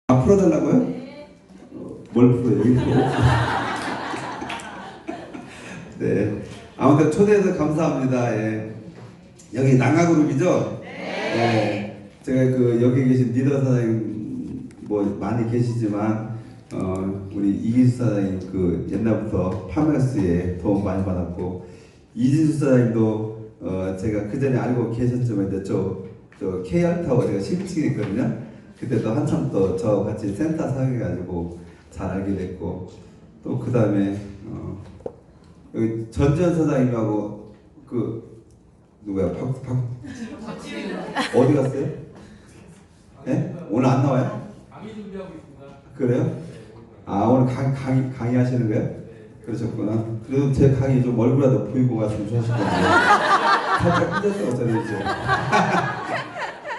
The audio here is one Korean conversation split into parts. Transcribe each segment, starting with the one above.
풀어달라고요? 뭘 풀어요? 여기 풀어? 네. 아무튼 초대해서 감사합니다. 예. 여기 낭아그룹이죠? 네. 제가 그 여기 계신 리더 사장님 뭐 많이 계시지만 우리 이기수 사장님 그 옛날부터 파메스에 도움 많이 받았고 이진수 사장님도 제가 그 전에 알고 계셨지만 이제 저 KR타워 제가 11층에 있거든요. 그때도 한참 또 저 같이 센터 사귀어가지고 잘 알게 됐고 또 그 다음에 여기 전지현 사장님하고 그 누구야 어디 갔어요? 네? 오늘 안 나와요? 강의 준비하고 있구나. 그래요? 아 오늘 강의 하시는 거예요? 그러셨구나. 그래도 제 강의 좀 얼굴이라도 보이고 갔으면 좋으실 건데 살짝 삐졌다고 저는 이제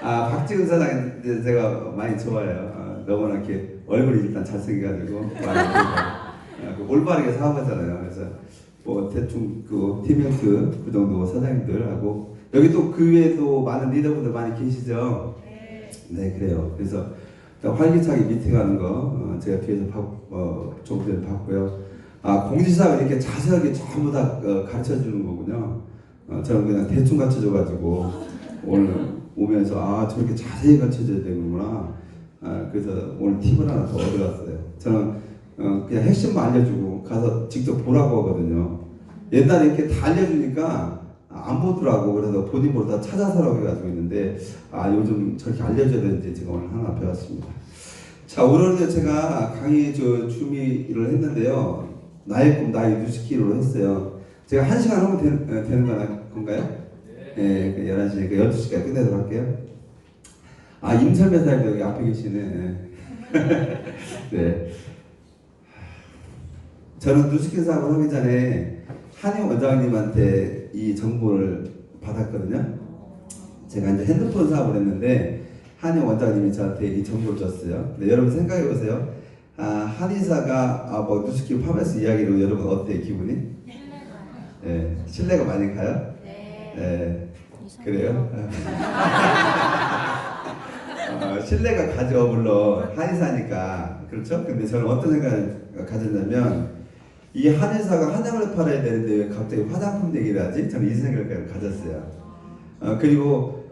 아 박지훈 사장 제가 많이 좋아해요. 너무나 이렇게 얼굴이 일단 잘생겨가지고 많이 그 올바르게 사업하잖아요. 그래서 뭐 대충 그 티명스 그 정도 사장님들하고 여기 또 그 외에도 많은 리더분들 많이 계시죠. 네 그래요. 그래서 활기차게 미팅하는 거 제가 뒤에서 조금 전에 봤고요. 아 공지사항을 이렇게 자세하게 전부 다 가르쳐 주는 거군요. 저는 그냥 대충 가르쳐 줘가지고 오늘 오면서 아 저렇게 자세히 가르쳐줘야 되는구나. 그래서 오늘 팁을 하나 더 얻어갔어요. 저는 그냥 핵심만 알려주고 가서 직접 보라고 하거든요. 옛날에 이렇게 다 알려주니까 안 보더라고. 그래서 본인보다 다 찾아서라고 해가지고 있는데 아 요즘 저렇게 알려줘야 되는지 제가 오늘 하나 배웠습니다. 자 오늘은 제가 강의 준비를 했는데요. 나의 꿈 나의 뉴스키로 했어요. 제가 1시간 하면 되는 건가요? 네, 11시, 12시까지 끝내도록 할게요. 아, 임설매 사장님 여기 앞에 계시네. 네. 저는 뉴스키 사업을 하기 전에 한희 원장님한테 이 정보를 받았거든요. 제가 이제 핸드폰 사업을 했는데 한희 원장님이 저한테 이 정보를 줬어요. 네, 여러분 생각해 보세요. 한의사가 뭐 뉴스키 파메스 이야기로 여러분 어때요, 기분이? 네, 신뢰가 많이 가요? 네, 그래요? 신뢰가 가죠, 물론 한의사니까. 그렇죠? 근데 저는 어떤 생각을 가졌냐면 이 한의사가 화장을 팔아야 되는데 왜 갑자기 화장품 얘기를 하지? 저는 이 생각을 가졌어요. 그리고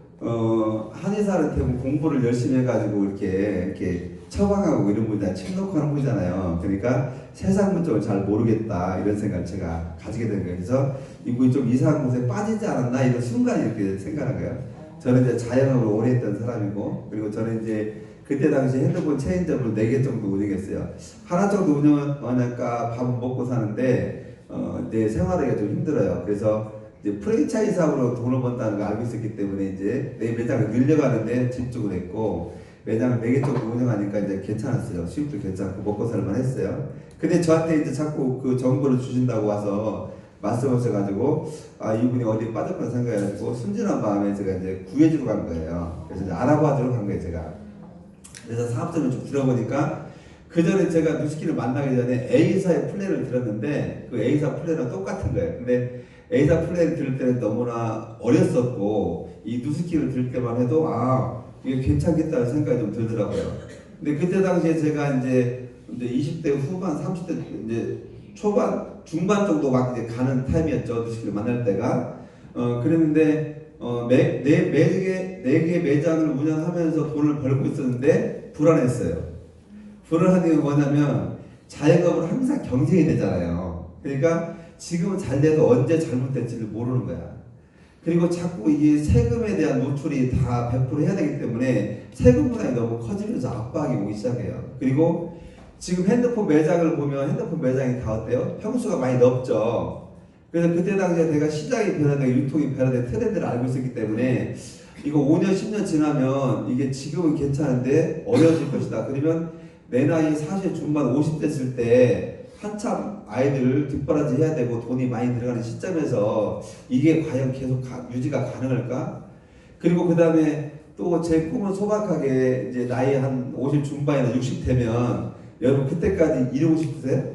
한의사는 대부분 공부를 열심히 해가지고 이렇게 처방하고 이런 분이 다 책놓고 하는 분이잖아요. 그러니까 세상 문적을 잘 모르겠다 이런 생각을 제가 가지게 된 거예요. 그래서 이분이 좀 이상한 곳에 빠지지 않았나 이런 순간에 이렇게 생각한 거예요. 저는 이제 자영업을 오래 했던 사람이고 그리고 저는 이제 그때 당시 핸드폰 체인점으로 4개 정도 운영했어요. 하나 정도 운영하니까 밥은 먹고 사는데 내 생활하기가 좀 힘들어요. 그래서 이제 프랜차이즈 사업으로 돈을 번다는 걸 알고 있었기 때문에 이제 내 매장을 늘려가는데 집중을 했고 매장을 4개 정도 운영하니까 이제 괜찮았어요. 수입도 괜찮고 먹고 살만 했어요. 근데 저한테 이제 자꾸 그 정보를 주신다고 와서 말씀하셔가지고 아 이분이 어디 빠졌구나 생각해가지고 순진한 마음에 제가 이제 구해주러 간 거예요. 그래서 이제 알아봐주러 간 거예요 제가. 그래서 사업점을 좀 들어보니까 그 전에 제가 뉴스키를 만나기 전에 A사의 플랜을 들었는데 그 A사 플랜은 똑같은 거예요. 근데 A사 플랜을 들을 때는 너무나 어렸었고 이 뉴스키를 들을 때만 해도 아 이게 괜찮겠다는 생각이 좀 들더라고요. 근데 그때 당시에 제가 이제 20대 후반, 30대 이제 초반, 중반 정도 막 이제 가는 타임이었죠. 뉴스키를 만날 때가. 그랬는데 네 개 매장을 운영하면서 돈을 벌고 있었는데 불안했어요. 불안한 게 뭐냐면 자영업은 항상 경쟁이 되잖아요. 그러니까 지금은 잘 돼도 언제 잘못될지를 모르는 거야. 그리고 자꾸 이게 세금에 대한 노출이 다 100% 해야 되기 때문에 세금 부담이 너무 커지면서 압박이 오기 시작해요. 그리고 지금 핸드폰 매장을 보면 핸드폰 매장이 다 어때요? 평수가 많이 넓죠. 그래서 그때 당시에 내가 시장이 변화되고 유통이 변화된 트렌드를 알고 있었기 때문에 이거 5년 10년 지나면 이게 지금은 괜찮은데 어려워질 것이다. 그러면 내 나이 40 중반 50 됐을 때 한참 아이들 뒷바라지 해야 되고 돈이 많이 들어가는 시점에서 이게 과연 계속 유지가 가능할까? 그리고 그 다음에 또 제 꿈은 소박하게 이제 나이 한 50 중반이나 60 되면 여러분 그때까지 이루고 싶으세요?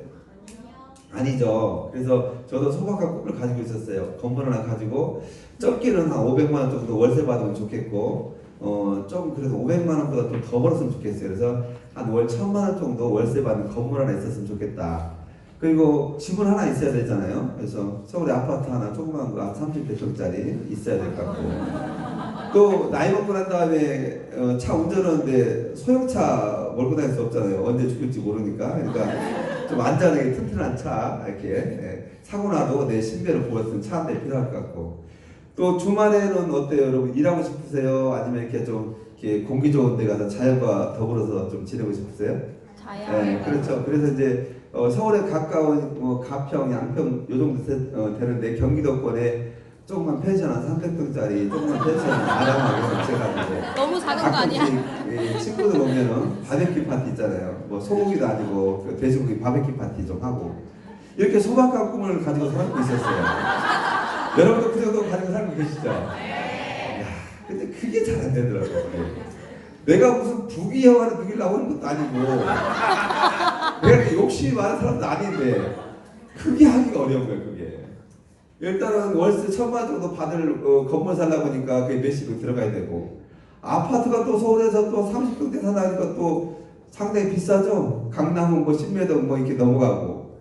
아니죠. 그래서 저도 소박한 꿈을 가지고 있었어요. 건물 하나 가지고 적게는 한 500만 원 정도 월세 받으면 좋겠고 좀 그래도 500만 원보다 좀 더 벌었으면 좋겠어요. 그래서 한 월 1000만 원 정도 월세 받는 건물 하나 있었으면 좋겠다. 그리고 집은 하나 있어야 되잖아요. 그래서 서울에 아파트 하나 조그만 거 30대짜리 있어야 될 것 같고, 또 나이 먹고 난 다음에 차 운전하는데 소형차 몰고 다닐 수 없잖아요. 언제 죽을지 모르니까. 그러니까 좀 안전하게 튼튼한 차 이렇게 사고 나도 내 신변을 보고 쓰는 차 한 대 필요할 것 같고, 또 주말에는 어때요, 여러분? 일하고 싶으세요? 아니면 이렇게 좀 이렇게 공기 좋은 데 가서 자연과 더불어서 좀 지내고 싶으세요? 자연. 네, 그렇죠. 그래서 이제 서울에 가까운 가평, 양평 요 정도 되는데 경기도권에 조그만 펜션 한 300평짜리 조그만 펜션 아담하게 설치해가지고 너무 작은 거 아니야? 가끔씩 친구들 오면은 바베큐 파티 있잖아요. 뭐 소고기도 아니고 그 돼지고기 바베큐 파티 좀 하고 이렇게 소박한 꿈을 가지고 살고 있었어요. 여러분도 그 정도 가지고 살고 계시죠? 야, 근데 그게 잘 안 되더라고요. 내가 무슨 부귀영화를 누리려고 하는 것도 아니고 내가 욕심이 많은 사람도 아닌데 그게 하기가 어려운 거예요. 그게 일단은 월세 1000만 정도 받을 건물 살다 보니까 그게 몇십억 들어가야 되고, 아파트가 또 서울에서 또 30평대 살다니까 또 상당히 비싸죠. 강남은 뭐 10m 뭐 이렇게 넘어가고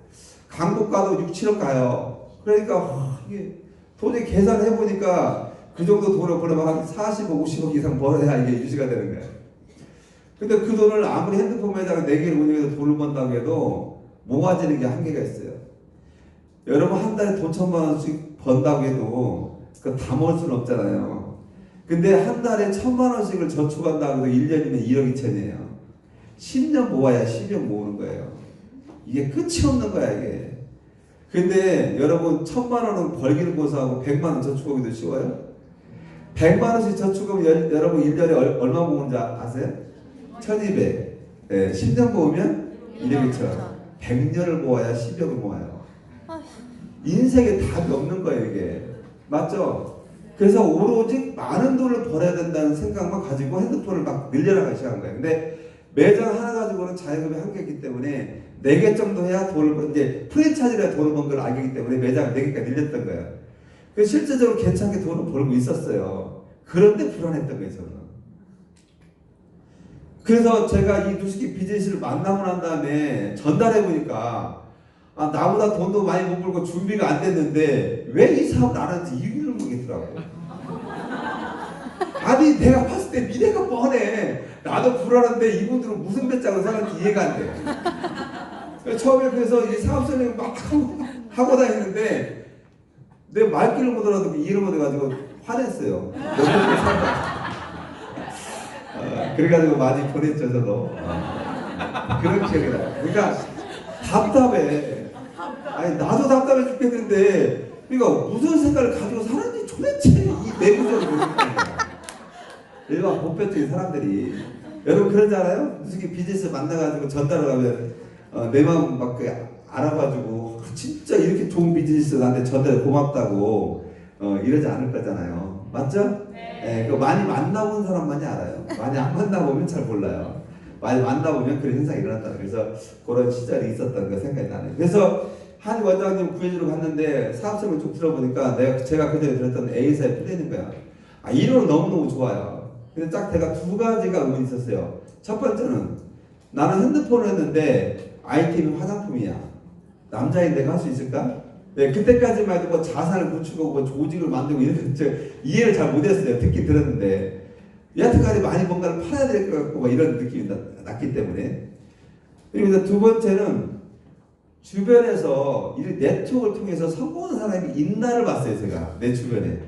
강북 가도 6, 7억 가요. 그러니까 이게 도저히 계산해 보니까 그 정도 돈을 벌려면 한 40억, 50억 이상 벌어야 이게 유지가 되는 거예요. 근데 그 돈을 아무리 핸드폰 매장 4개를 운영해서 돈을 번다고 해도 모아지는 게 한계가 있어요. 여러분 한 달에 돈 1000만 원씩 번다고 해도 그거 다 모을 수는 없잖아요. 근데 한 달에 1000만 원씩을 저축한다고 해도 1년이면 1억 2천이에요. 10년 모아야 10억 모으는 거예요. 이게 끝이 없는 거야 이게. 근데 여러분 1000만 원은 벌기는 고사하고 100만 원 저축하기도 쉬워요? 100만 원씩 저축하면 여러분 1년에 얼마 모으는지 아세요? 1200. 네, 10년 모으면 1억 2천. 100년을 모아야 10억을 모아요. 인생에 답이 없는 거예요 이게. 맞죠? 그래서 오로지 많은 돈을 벌어야 된다는 생각만 가지고 핸드폰을 막 늘려나가기 시작한 거예요. 근데 매장 하나 가지고는 자영업의 한계이기 때문에 4개 정도 해야 돈을 번, 이제 프랜차이즈를 해야 돈을 번 걸 알기 때문에 매장을 4개까지 늘렸던 거예요. 그래서 실제적으로 괜찮게 돈을 벌고 있었어요. 그런데 불안했던 거예요 저는. 그래서 제가 이 누수기 비즈니스를 만나고 난 다음에 전달해 보니까 나보다 돈도 많이 못 벌고 준비가 안 됐는데 왜 이 사업을 안 하는지 이유를 모르겠더라고. 아니 내가 봤을 때 미래가 뻔해. 나도 불안한데 이분들은 무슨 배짱으로 사는지 이해가 안 돼. 처음에 그래서 이 사업 설명을 막 하고 다니는데 내 말귀를 못 알아듣고 이해를 못 해가지고 화냈어요. 그래가지고 많이 보냈죠 저도. 그런 기억이 나요. 그러니까 답답해. 아니 나도 답답해 죽겠는데 그러니까 무슨 생각을 가지고 사는지 도대체 이 내부적으로 모르겠다는 거야. 일반 보편적인 사람들이. 여러분 그러지 않아요? 무슨 비즈니스 만나가지고 전달을 하면 내 마음 막 알아가지고 진짜 이렇게 좋은 비즈니스 나한테 전달해 고맙다고 이러지 않을 거잖아요. 맞죠? 네. 많이 만나본 사람만이 알아요. 많이 안 만나보면 잘 몰라요. 많이 만나보면 그런 현상이 일어났다. 그래서 그런 시절이 있었던 거 생각이 나네요. 그래서 한 원장님 구해주러 갔는데 사업성을 쭉 들어보니까 제가 그전에 들었던 A사의 플랜인 거야. 이론은 너무너무 좋아요. 근데 딱 제가 2가지가 의문이 있었어요. 첫 번째는 나는 핸드폰을 했는데 아이템이 화장품이야. 남자인 내가 할 수 있을까? 네, 그때까지만 해도 뭐 자산을 구축하고 뭐 조직을 만들고 이런 이해를 잘 못했어요. 듣긴 들었는데 여태까지 많이 뭔가를 팔아야 될 것 같고 뭐 이런 느낌이 났기 때문에. 그리고 두 번째는 주변에서 이 네트워크를 통해서 성공한 사람이 있나를 봤어요. 제가 내 주변에.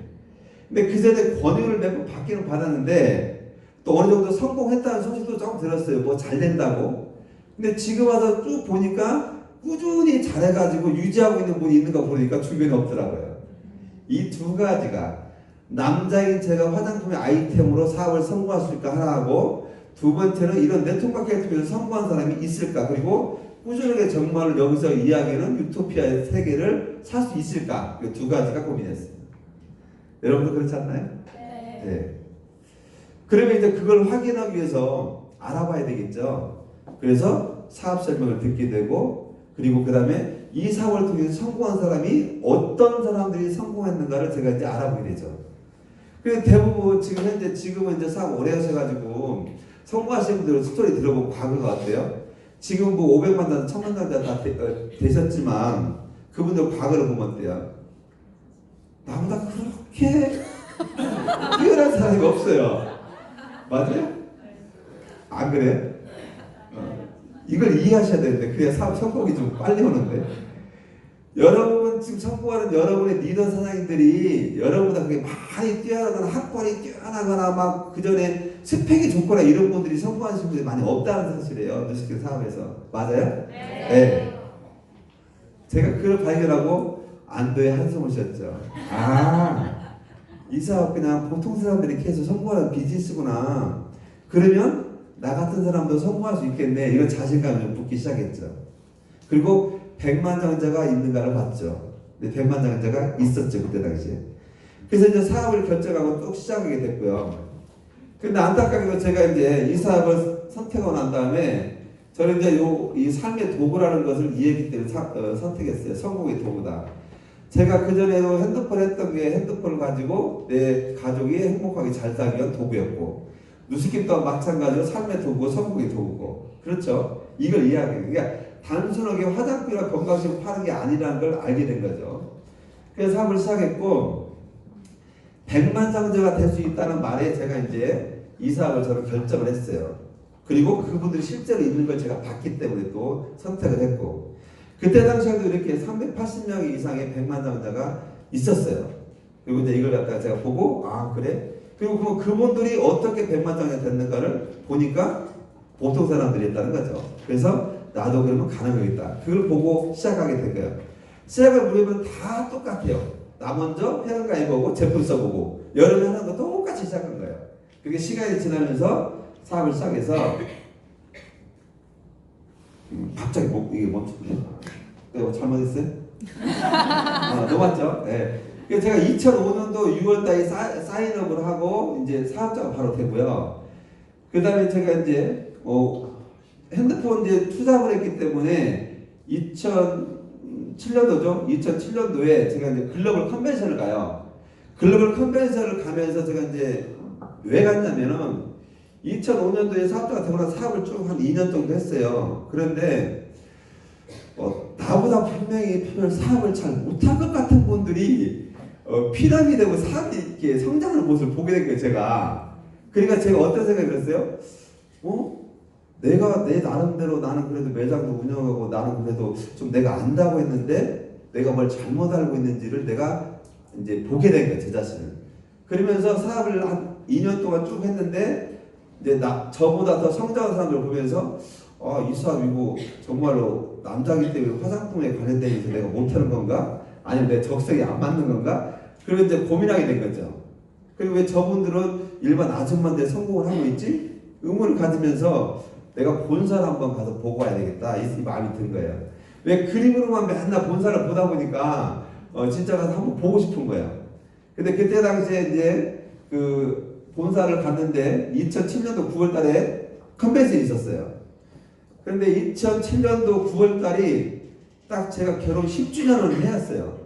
근데 그 전에 권유를 몇 번 받기는 받았는데 또 어느 정도 성공했다는 소식도 조금 들었어요. 뭐 잘 된다고. 근데 지금 와서 쭉 보니까 꾸준히 잘해가지고 유지하고 있는 분이 있는 거 보니까 주변에 없더라고요. 이 2가지가 남자인 제가 화장품의 아이템으로 사업을 성공할 수 있을까 하나하고, 두 번째는 이런 네트워크 마케팅을 통해서 성공한 사람이 있을까, 그리고 꾸준하게 정말 여기서 이야기하는 유토피아의 세계를 살 수 있을까, 이 2가지가 고민했습니다. 여러분도 그렇지 않나요? 네. 그러면 이제 그걸 확인하기 위해서 알아봐야 되겠죠. 그래서 사업 설명을 듣게 되고, 그리고 그 다음에 이 사업을 통해서 성공한 사람이 어떤 사람들이 성공했는가를 제가 이제 알아보게 되죠. 그래서 대부분 지금은 이제 사업 오래 하셔가지고 성공하신 분들 스토리 들어보면 과거가 어때요? 지금 뭐 500만 단, 1000만 단 다 되셨지만 그분들 과거를 보면 어때요? 나보다 그렇게 뛰어난 사람이 없어요. 맞아요? 안 그래요? 이걸 이해하셔야 되는데 그래야 사업 성공이 좀 빨리 오는데 여러분 지금 성공하는 여러분의 리더 사장님들이 여러분보다 그게 많이 뛰어나거나 학벌이 뛰어나거나 막 그전에 스펙이 좋거나 이런 분들이 성공하시는 분들이 많이 없다는 사실이에요. 뉴스킬 사업에서. 맞아요? 네. 제가 그걸 발견하고 안도의 한숨을 쉬었죠. 이 사업 그냥 보통 사람들이 계속 성공하는 비즈니스구나. 그러면 나 같은 사람도 성공할 수 있겠네. 이런 자신감이 좀 붙기 시작했죠. 그리고 백만장자가 있는가를 봤죠. 근데 백만장자가 있었죠. 그때 당시에. 그래서 이제 사업을 결정하고 또 시작하게 됐고요. 근데 안타깝게도 제가 이제 이 사업을 선택하고 난 다음에 저는 이제 이 삶의 도구라는 것을 이해했기 때문에 선택했어요. 성공의 도구다. 제가 그전에도 핸드폰 했던 게 핸드폰을 가지고 내 가족이 행복하게 잘 살기 위한 도구였고 누수킴 또한 마찬가지로 삶의 도구, 성공의 도구고 그렇죠? 이걸 이해하게 그러니까 단순하게 화장품이나 건강식품 파는 게 아니라는 걸 알게 된 거죠. 그래서 사업을 시작했고 백만장자가 될 수 있다는 말에 제가 이제 이 사업을 저는 결정을 했어요. 그리고 그분들이 실제로 있는 걸 제가 봤기 때문에 또 선택을 했고 그때 당시에도 이렇게 380명 이상의 백만장자가 있었어요. 그리고 이제 이걸 갖다가 제가 보고 그래? 그리고 그분들이 어떻게 백만장자가 됐는가를 보니까 보통 사람들이었다는 거죠. 그래서 나도 그러면 가능하겠다. 그걸 보고 시작하게 된 거예요. 시작을 보면 다 똑같아요. 나 먼저 회원가입하고 제품 써보고 여름에 하는 거 똑같이 시작한 거예요. 그게 시간이 지나면서 사업을 시작해서 갑자기 이게 멈췄네. 내가 잘못했어요? 넘었죠? 네. 그래서 제가 2005년도 6월달에 사인업을 하고 이제 사업자가 바로 되고요. 그 다음에 제가 이제 핸드폰 이제 투자를 했기 때문에 2007년도죠. 2007년도에 제가 이제 글로벌 컨벤션을 가요. 글로벌 컨벤션을 가면서 제가 이제 왜 갔냐면은 2005년도에 사업자가 되고 나서 사업을 쭉 한 2년 정도 했어요. 그런데 나보다 분명히 사업을 잘 못할 것 같은 분들이 피라미드고 사업이 이렇게 성장하는 모습을 보게 된 거예요. 제가. 그러니까 제가 어떤 생각이 들었어요? 내가 내 나름대로 나는 그래도 매장도 운영하고 나는 그래도 좀 내가 안다고 했는데 내가 뭘 잘못 알고 있는지를 내가 이제 보게 된 거예요. 제 자신을. 그러면서 사업을 한 2년 동안 쭉 했는데 이제 저보다 더 성장한 사람들을 보면서 이 사업이고 정말로 남자이기 때문에 화장품에 관련된 일에서 내가 못하는 건가? 아니면 내 적성이 안 맞는 건가? 그리고 이제 고민하게 된 거죠. 그리고 왜 저분들은 일반 아줌마인데 성공을 하고 있지? 의문을 가지면서 내가 본사를 한번 가서 보고 와야 되겠다. 이 마음이 든 거예요. 왜 그림으로만 맨날 본사를 보다 보니까 진짜 가서 한번 보고 싶은 거예요. 근데 그때 당시에 이제 그 본사를 갔는데 2007년도 9월 달에 컨벤션이 있었어요. 그런데 2007년도 9월 달이 딱 제가 결혼 10주년을 해왔어요.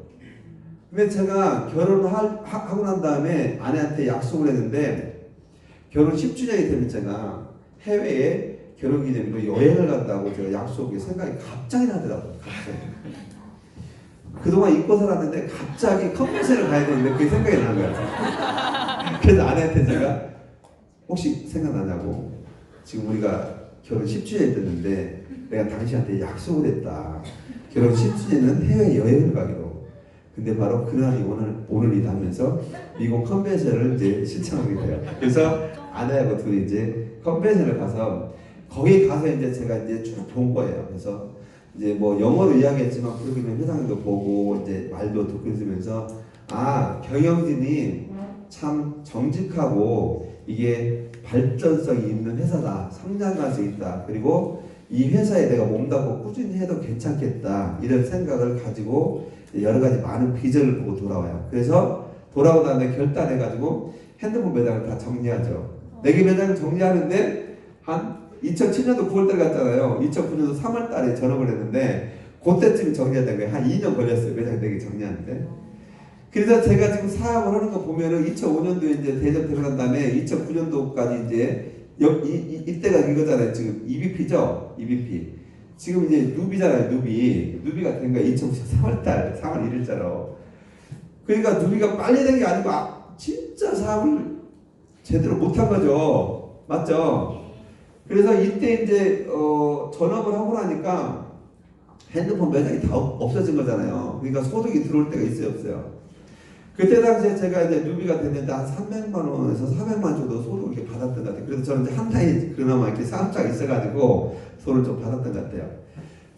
근데 제가 결혼을 하고 난 다음에 아내한테 약속을 했는데 결혼 10주년이 되면 제가 해외에 결혼기념으로 여행을 간다고 제가 약속이 생각이 갑자기 나더라고요. 갑자기. 그동안 잊고 살았는데 갑자기 컨벤션을 가야 되는데 그게 생각이 나는 거예요. 그래서 아내한테 제가 혹시 생각나냐고 지금 우리가 결혼 10주년이 됐는데 내가 당신한테 약속을 했다. 결혼 10주년은 해외 여행을 가기로. 근데 바로 그날이 오늘이다 하면서 미국 컨벤션을 이제 신청하게 돼요. 그래서 아내하고 둘이 이제 컨벤션을 가서 거기 가서 이제 제가 이제 쭉 본 거예요. 그래서 이제 뭐 영어로 이야기했지만 프로그램 회장님도 보고 이제 말도 듣고 있으면서 경영진이 참 정직하고 이게 발전성이 있는 회사다. 성장할 수 있다. 그리고 이 회사에 내가 몸담고 꾸준히 해도 괜찮겠다. 이런 생각을 가지고 여러 가지 많은 비전을 보고 돌아와요. 그래서 돌아오고 다음에 결단해가지고 핸드폰 매장을 다 정리하죠. 4개 매장을 정리하는데 한 2007년도 9월달 갔잖아요. 2009년도 3월달에 전업을 했는데 그때쯤 정리해야 된 거예요. 한 2년 걸렸어요. 매장 4개 정리하는데. 그래서 제가 지금 사업을 하는 거 보면은 2005년도에 이제 대접되고 난 다음에 2009년도까지 이제 이때가 이거잖아요. 지금 EBP죠? EBP. 지금 이제 누비잖아요. 누비가 된 거야. 2009년 3월달, 3월 1일자로. 그러니까 누비가 빨리 된 게 아니고 진짜 사업을 제대로 못한 거죠. 맞죠? 그래서 이때 이제 전업을 하고 나니까 핸드폰 매장이 다 없어진 거잖아요. 그러니까 소득이 들어올 때가 있어요, 없어요? 그때 당시에 제가 이제 누비가 됐는데 한 300만 원에서 400만 원 정도 소득을 이렇게 받았던 것 같아요. 그래서 저는 이제 한 달에 그나마 이렇게 사업자가 있어가지고 소를 좀 받았던 것 같아요.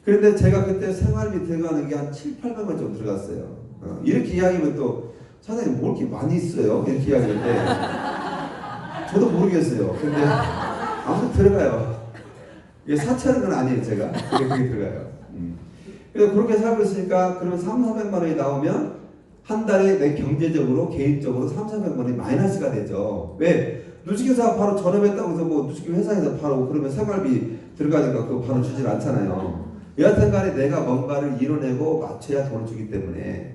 그런데 제가 그때 생활비 들어가는 게 한 7, 800만 원 정도 들어갔어요. 이렇게 이야기하면 또 사장님 뭐 이렇게 많이 있어요? 이렇게 이야기하는데 저도 모르겠어요. 근데 아무튼 들어가요. 이게 사치하는 건 아니에요, 제가. 그게 들어가요. 그래서 그렇게 살고 있으니까 그러면 3, 400만 원이 나오면 한 달에 내 경제적으로 개인적으로 3, 400만 원이 마이너스가 되죠. 왜? 누수기사 바로 전업했다고 해서 뭐 누수기 회사에서 바로 그러면 생활비 들어가니까 그거 바로 주질 않잖아요. 여하튼 간에 내가 뭔가를 이뤄내고 맞춰야 돈을 주기 때문에.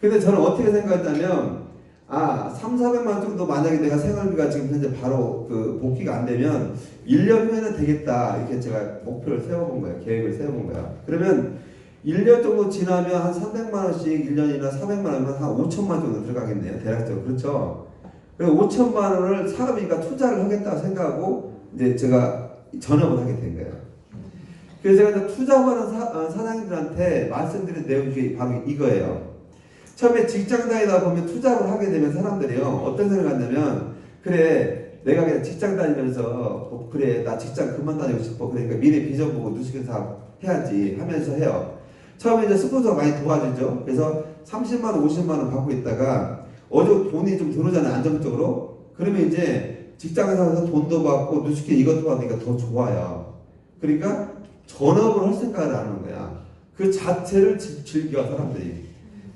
근데 저는 어떻게 생각했냐면 3, 400만 원 정도 만약에 내가 생활비가 지금 현재 바로 그 복귀가 안 되면 1년 후에는 되겠다. 이렇게 제가 목표를 세워본 거예요. 계획을 세워본 거예요. 그러면 1년 정도 지나면 한 300만 원씩 1년이나 400만 원이면 한 5천만 원 정도 들어가겠네요. 대략적으로. 그렇죠? 그래서 5천만 원을 사업이니까 투자를 하겠다 생각하고 이제 제가 전업을 하게 된 거예요. 그래서 제가 투자하는 사장님들한테 말씀드린 내용 중에 바로 이거예요. 처음에 직장 다니다 보면 투자를 하게 되면 사람들이요. 어떤 생각을 하냐면 그래 내가 그냥 직장 다니면서 그래 나 직장 그만 다니고 싶어. 그러니까 미래 비전 보고 누수기 사업 해야지 하면서 해요. 처음에 이제 스폰서가 많이 도와주죠. 그래서 30만 원, 50만 원 받고 있다가 어제 돈이 좀 들어오잖아요. 안정적으로. 그러면 이제 직장에서 돈도 받고 누수기 이것도 받으니까 더 좋아요. 그러니까 전업을 할 생각을 안 하는 거야. 그 자체를 즐겨 사람들이.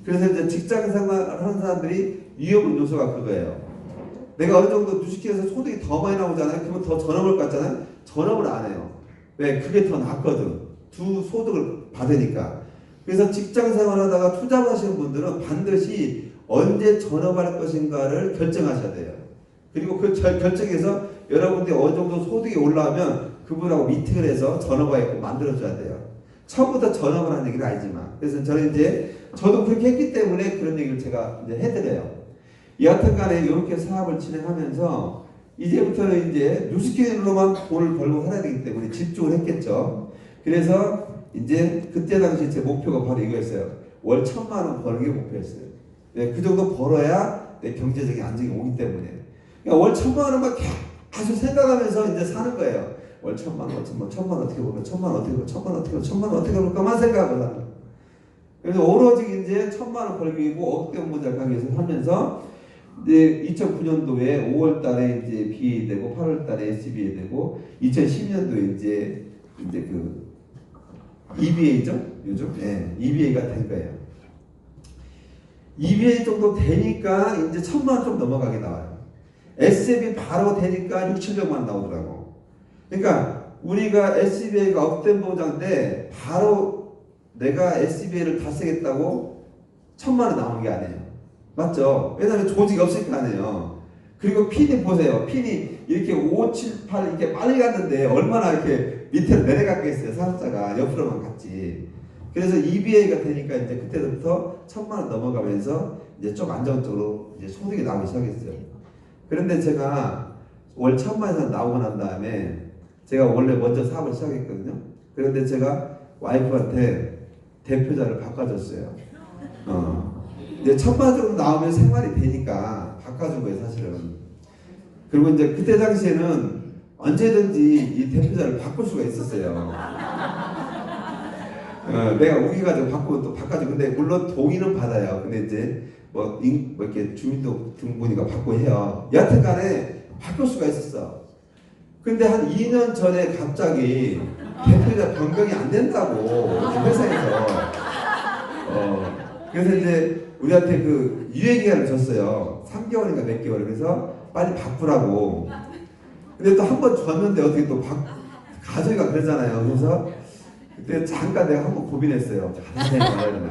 그래서 이제 직장 생활하는 사람들이 위협은 요소가 그거예요. 내가 어느 정도 주식회사에서 소득이 더 많이 나오잖아요. 그러면 더 전업을 갖잖아요. 전업을 안 해요. 왜? 그게 더 낫거든. 두 소득을 받으니까. 그래서 직장 생활하다가 투자를 하시는 분들은 반드시 언제 전업할 것인가를 결정하셔야 돼요. 그리고 그 결정해서 여러분들이 어느 정도 소득이 올라오면 그분하고 미팅을 해서 전업하게끔 만들어줘야 돼요. 처음부터 전업을 하는 얘기는 아니지만. 그래서 저는 이제 저도 그렇게 했기 때문에 그런 얘기를 제가 이제 해드려요. 여하튼 간에 이렇게 사업을 진행하면서 이제부터는 이제 뉴스키로만 돈을 벌고 살아야 되기 때문에 집중을 했겠죠. 그래서 이제 그때 당시 제 목표가 바로 이거였어요. 월 1,000만 원 버는 게 목표였어요. 네, 그 정도 벌어야 내 경제적인 안정이 오기 때문에. 그러니까 월 1,000만 원만 계속 생각하면서 이제 사는 거예요. 월 1,000만 원, 1,000만 원 어떻게 벌까? 1,000만 원 어떻게 벌까? 1,000만 원 어떻게 벌까? 1,000만 원 어떻게 벌까만 생각을 하는. 그래서 오로지 이제 1,000만 원 벌기 위해 억대원 모자를 가기 위해서 하면서 이제 2009년도에 5월달에 이제 BA 되고 8월달에 SBA 되고 2010년도에 이제 그 EBA죠? 요즘? 네, EBA가 된 거예요. EBA 정도 되니까 이제 1,000만 원 좀 넘어가게 나와요. SBA 바로 되니까 6, 700만 원 나오더라고. 그러니까 우리가 SBA가 업된 보장인데 바로 내가 SBA를 다 쓰겠다고 1,000만 원 나오는 게 아니에요. 맞죠? 왜냐하면 조직이 없을 거 아니에요. 그리고 핀이 보세요. 핀이 이렇게 5, 7, 8 이렇게 빨리 갔는데 얼마나 이렇게 밑으로 내려갔겠어요. 사업자가 옆으로만 갔지. 그래서 EBA가 되니까 이제 그때부터 1,000만 원 넘어가면서 이제 좀 안정적으로 이제 소득이 나오기 시작했어요. 그런데 제가 월 1,000만 원 나오고 난 다음에 제가 원래 먼저 사업을 시작했거든요. 그런데 제가 와이프한테 대표자를 바꿔줬어요. 이제 1,000만 원 정도 나오면 생활이 되니까 바꿔준 거예요, 사실은. 그리고 이제 그때 당시에는 언제든지 이 대표자를 바꿀 수가 있었어요. 내가 우기가지고 바꾸면 또 바꿔줘. 근데 물론 동의는 받아요. 근데 이제 뭐 이렇게 주민등록번호가 받고 해요. 여하튼 간에 바꿀 수가 있었어. 근데 한 2년 전에 갑자기 대표자 변경이 안 된다고 회사에서 그래서 이제 우리한테 그 유예기간을 줬어요. 3개월인가 몇 개월. 그래서 빨리 바꾸라고. 근데 또 한 번 줬는데 어떻게 또 가족이가 그러잖아요. 그래서 그때 잠깐 내가 한번 고민했어요. 잘하네.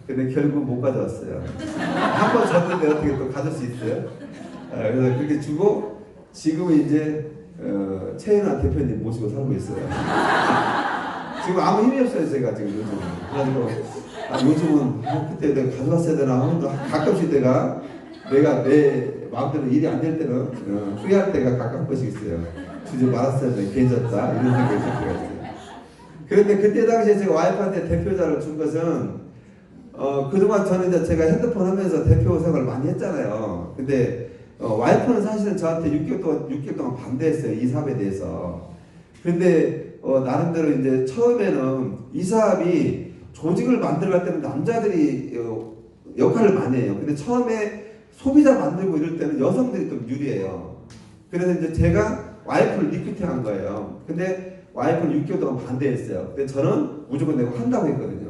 근데 결국 못 가져왔어요. 한 번 줬는데 어떻게 또 가질 수 있어요? 그래서 그렇게 주고 지금은 이제 최은아 대표님 모시고 살고 있어요. 지금 아무 힘이 없어요 제가 지금 요즘. 그래가지고 요즘은 그때 내가 가져왔어야 되나 가끔씩 내가 내 마음대로 일이 안 될 때는 후회할 때가 가끔씩 있어요. 주지 말았어야 돼 괜찮다 이런 생각이 들 때가 있어요. 그런데 그때 당시에 제가 와이프한테 대표자를 준 것은 그동안 저는 이제 제가 핸드폰 하면서 대표 생활을 많이 했잖아요. 근데 와이프는 사실은 저한테 6개월 동안 반대했어요. 이 사업에 대해서. 근데 나름대로 이제 처음에는 이 사업이 조직을 만들어갈 때는 남자들이 역할을 많이 해요. 근데 처음에 소비자 만들고 이럴 때는 여성들이 좀 유리해요. 그래서 이제 제가 와이프를 리크루팅한 거예요. 근데 와이프는 6개월 동안 반대했어요. 근데 저는 무조건 내가 한다고 했거든요.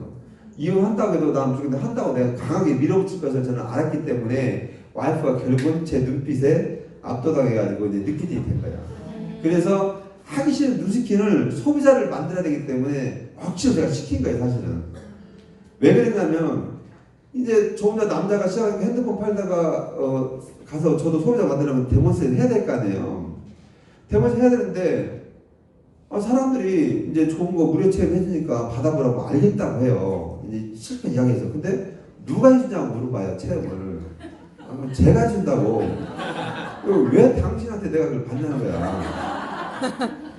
이혼한다고 해도 난 무조건 한다고 내가 강하게 밀어붙일 것을 저는 알았기 때문에 와이프가 결국은 제 눈빛에 압도당해가지고 이제 리크루팅이 된 거예요. 그래서 하기 싫은 뉴스킨을 소비자를 만들어야 되기 때문에 억지로 제가 시킨 거예요, 사실은. 왜 그랬냐면, 이제 조금 더 남자가 시작하니까 핸드폰 팔다가, 가서 저도 소비자 만들려면 데몬스트레이션 해야 될 거 아니에요. 데몬스트레이션 해야 되는데, 사람들이 이제 좋은 거 무료 체험 해주니까 받아보라고 알겠다고 해요. 이제 실컷 이야기해서. 근데 누가 해주냐고 물어봐요, 체험을. 제가 해준다고. 왜 당신한테 내가 그걸 받냐는 거야.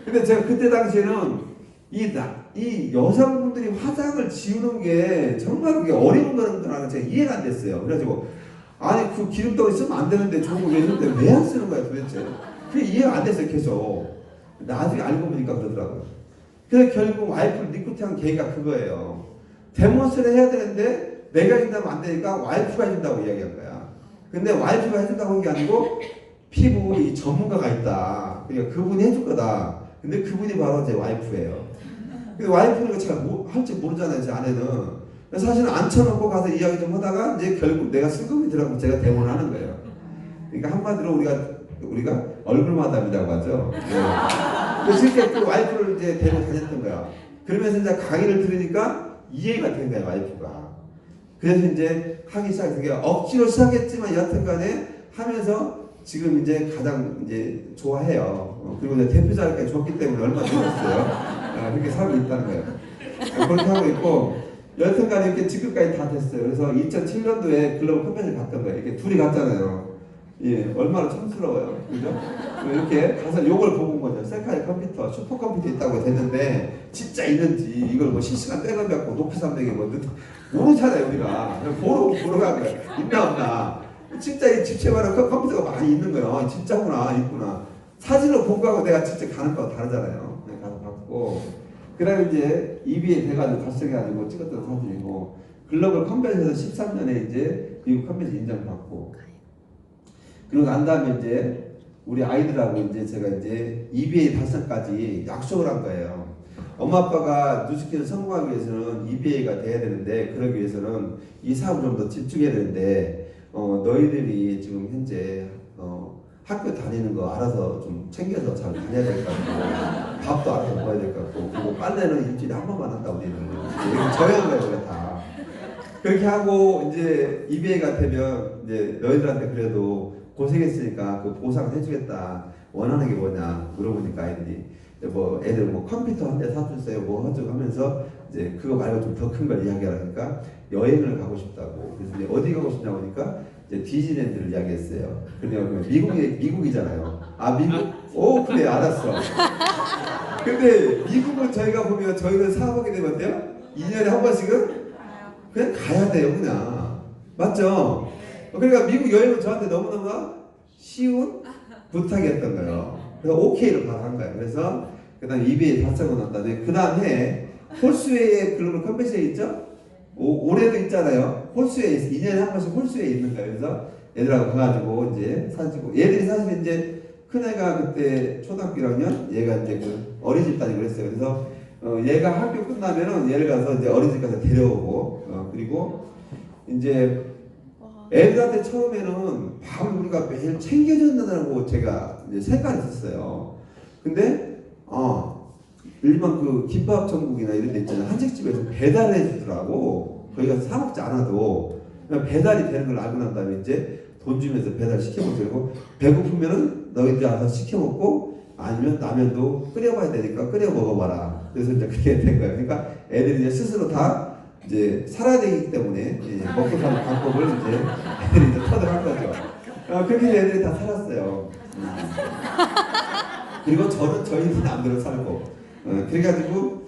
근데 제가 그때 당시에는 이 여성분들이 화장을 지우는 게 정말 그게 어려운 거라는 제가 이해가 안 됐어요. 그래가지고 아니 그 기름덩이 쓰면 안 되는데 좋은 거 왜 쓰는데 왜 안 쓰는 거야 도대체. 그게 이해가 안 됐어요 계속. 나중에 알고 보니까 그러더라고요. 그래서 결국 와이프를 리크루팅한 계기가 그거예요. 데몬스트를 해야 되는데 내가 해준다면 안 되니까 와이프가 해준다고 이야기한 거야. 근데 와이프가 해준다고 한 게 아니고 피부 이 전문가가 있다. 그러니까 그분이 해줄 거다. 근데 그분이 바로 제 와이프예요. 근데 와이프는 잘 할지 모르잖아요, 제 아내는. 사실은 앉혀놓고 가서 이야기 좀 하다가 이제 결국 내가 슬금이 들어가면 제가 대본을 하는 거예요. 그러니까 한마디로 우리가 얼굴 마담이라고 하죠. 네. 실제 그 와이프를 이제 데리고 다녔던 거야. 그러면서 이제 강의를 들으니까 이해가 된 거야, 와이프가. 그래서 이제 하기 시작했어요. 억지로 시작했지만 여튼간에 하면서 지금 이제 가장 이제 좋아해요. 그리고 이제 대표자까지 줬기 때문에 얼마나 좋았어요. 그렇게 살고 있다는 거예요. 그렇게 하고 있고, 여튼간에 이렇게 지금까지 다 됐어요. 그래서 2007년도에 글로벌 컨벤션 갔던 거예요. 이렇게 둘이 갔잖아요. 예, 얼마나 촌스러워요. 그죠? 이렇게 가서 요걸 보고 온 거죠. 셀카의 컴퓨터, 슈퍼컴퓨터 있다고 됐는데, 진짜 있는지, 이걸 뭐 실시간 백업 갖고 높이 산다기 뭐, 모르잖아요, 우리가. 보러 간 거예요. 있나 없나. 진짜 이 집채만한 컴퓨터가 많이 있는 거예요. 진짜구나, 있구나. 사진으로 본 거하고 내가 진짜 가는 거하고 다르잖아요. 가서 봤고. 그 다음에 이제 EBA 돼가지고 달성해가지고 찍었던 사진이고, 글로벌 컨벤션에서 13년에 이제 미국 컨벤션 인정받고, 그리고 난 다음에 이제 우리 아이들하고 이제 제가 이제 EBA 달성까지 약속을 한 거예요. 엄마 아빠가 뉴스킨을 성공하기 위해서는 EBA가 돼야 되는데, 그러기 위해서는 이 사업을 좀 더 집중해야 되는데, 너희들이 지금 현재 학교 다니는 거 알아서 좀 챙겨서 잘 다녀야 될 것 같고, 밥도 알아서 먹어야 될 것 같고, 그리고 빨래는 일주일에 한 번만 한다 우리는. 저희한 거예요, 우리가 다. 그렇게 하고 이제 EBA가 되면 이제 너희들한테 그래도 고생했으니까 그 보상을 해주겠다. 원하는 게 뭐냐 물어보니까 아이들이 뭐 애들 뭐 컴퓨터 한 대 사주세요 뭐 하죠 하면서 이제 그거 말고 좀 더 큰 걸 이야기하니까 여행을 가고 싶다고. 그래서 이제 어디 가고 싶냐고 하니까 이제 디즈니랜드를 이야기했어요. 근데 미국이잖아요. 아 미국? 오 그래 알았어. 근데 미국은 저희가 보면 저희는 사업하게 되면 어때요? 2년에 한 번씩은 그냥 가야 돼요 그냥. 맞죠? 그러니까 미국 여행은 저한테 너무너무 쉬운 부탁이었던 거예요. 그래서 오케이를 바로 한 거예요. 그래서 그 다음에 EBA 달성을 난 다음에 그 다음에 홀스웨이에 글로벌 컨벤션이 있죠? 올해도 있잖아요. 홀스웨이 있어. 2년에 한 번씩 홀스웨이 있는 거예요. 그래서 애들하고 가가지고 이제 사진 찍고, 얘들이 사실 이제 큰애가 그때 초등학교 1학년, 얘가 이제 그 어린이집 다니고 그랬어요. 그래서 얘가 학교 끝나면은 얘를 가서 이제 어린이집 가서 데려오고, 그리고 이제 애들한테 처음에는 밥을 우리가 매일 챙겨준다고 제가 이제 생각을 했었어요. 근데 일반 그 김밥 전국이나 이런 데 있잖아요. 한식집에서 배달해 주더라고. 거기 가서 사 먹지 않아도 그냥 배달이 되는 걸 알고 난 다음에 이제 돈 주면서 배달 시켜 먹고 배고프면은 너희들 와서 시켜 먹고 아니면 라면도 끓여봐야 되니까 끓여 먹어봐라. 그래서 이제 그렇게 된 거예요. 그러니까 애들이 이제 스스로 다 이제 살아야 되기 때문에 먹고 사는 방법을 이제 애들이 이제 터득한 거죠. 그렇게 애들이 다 살았어요. 그리고 저희는 남대로 살고 그래가지고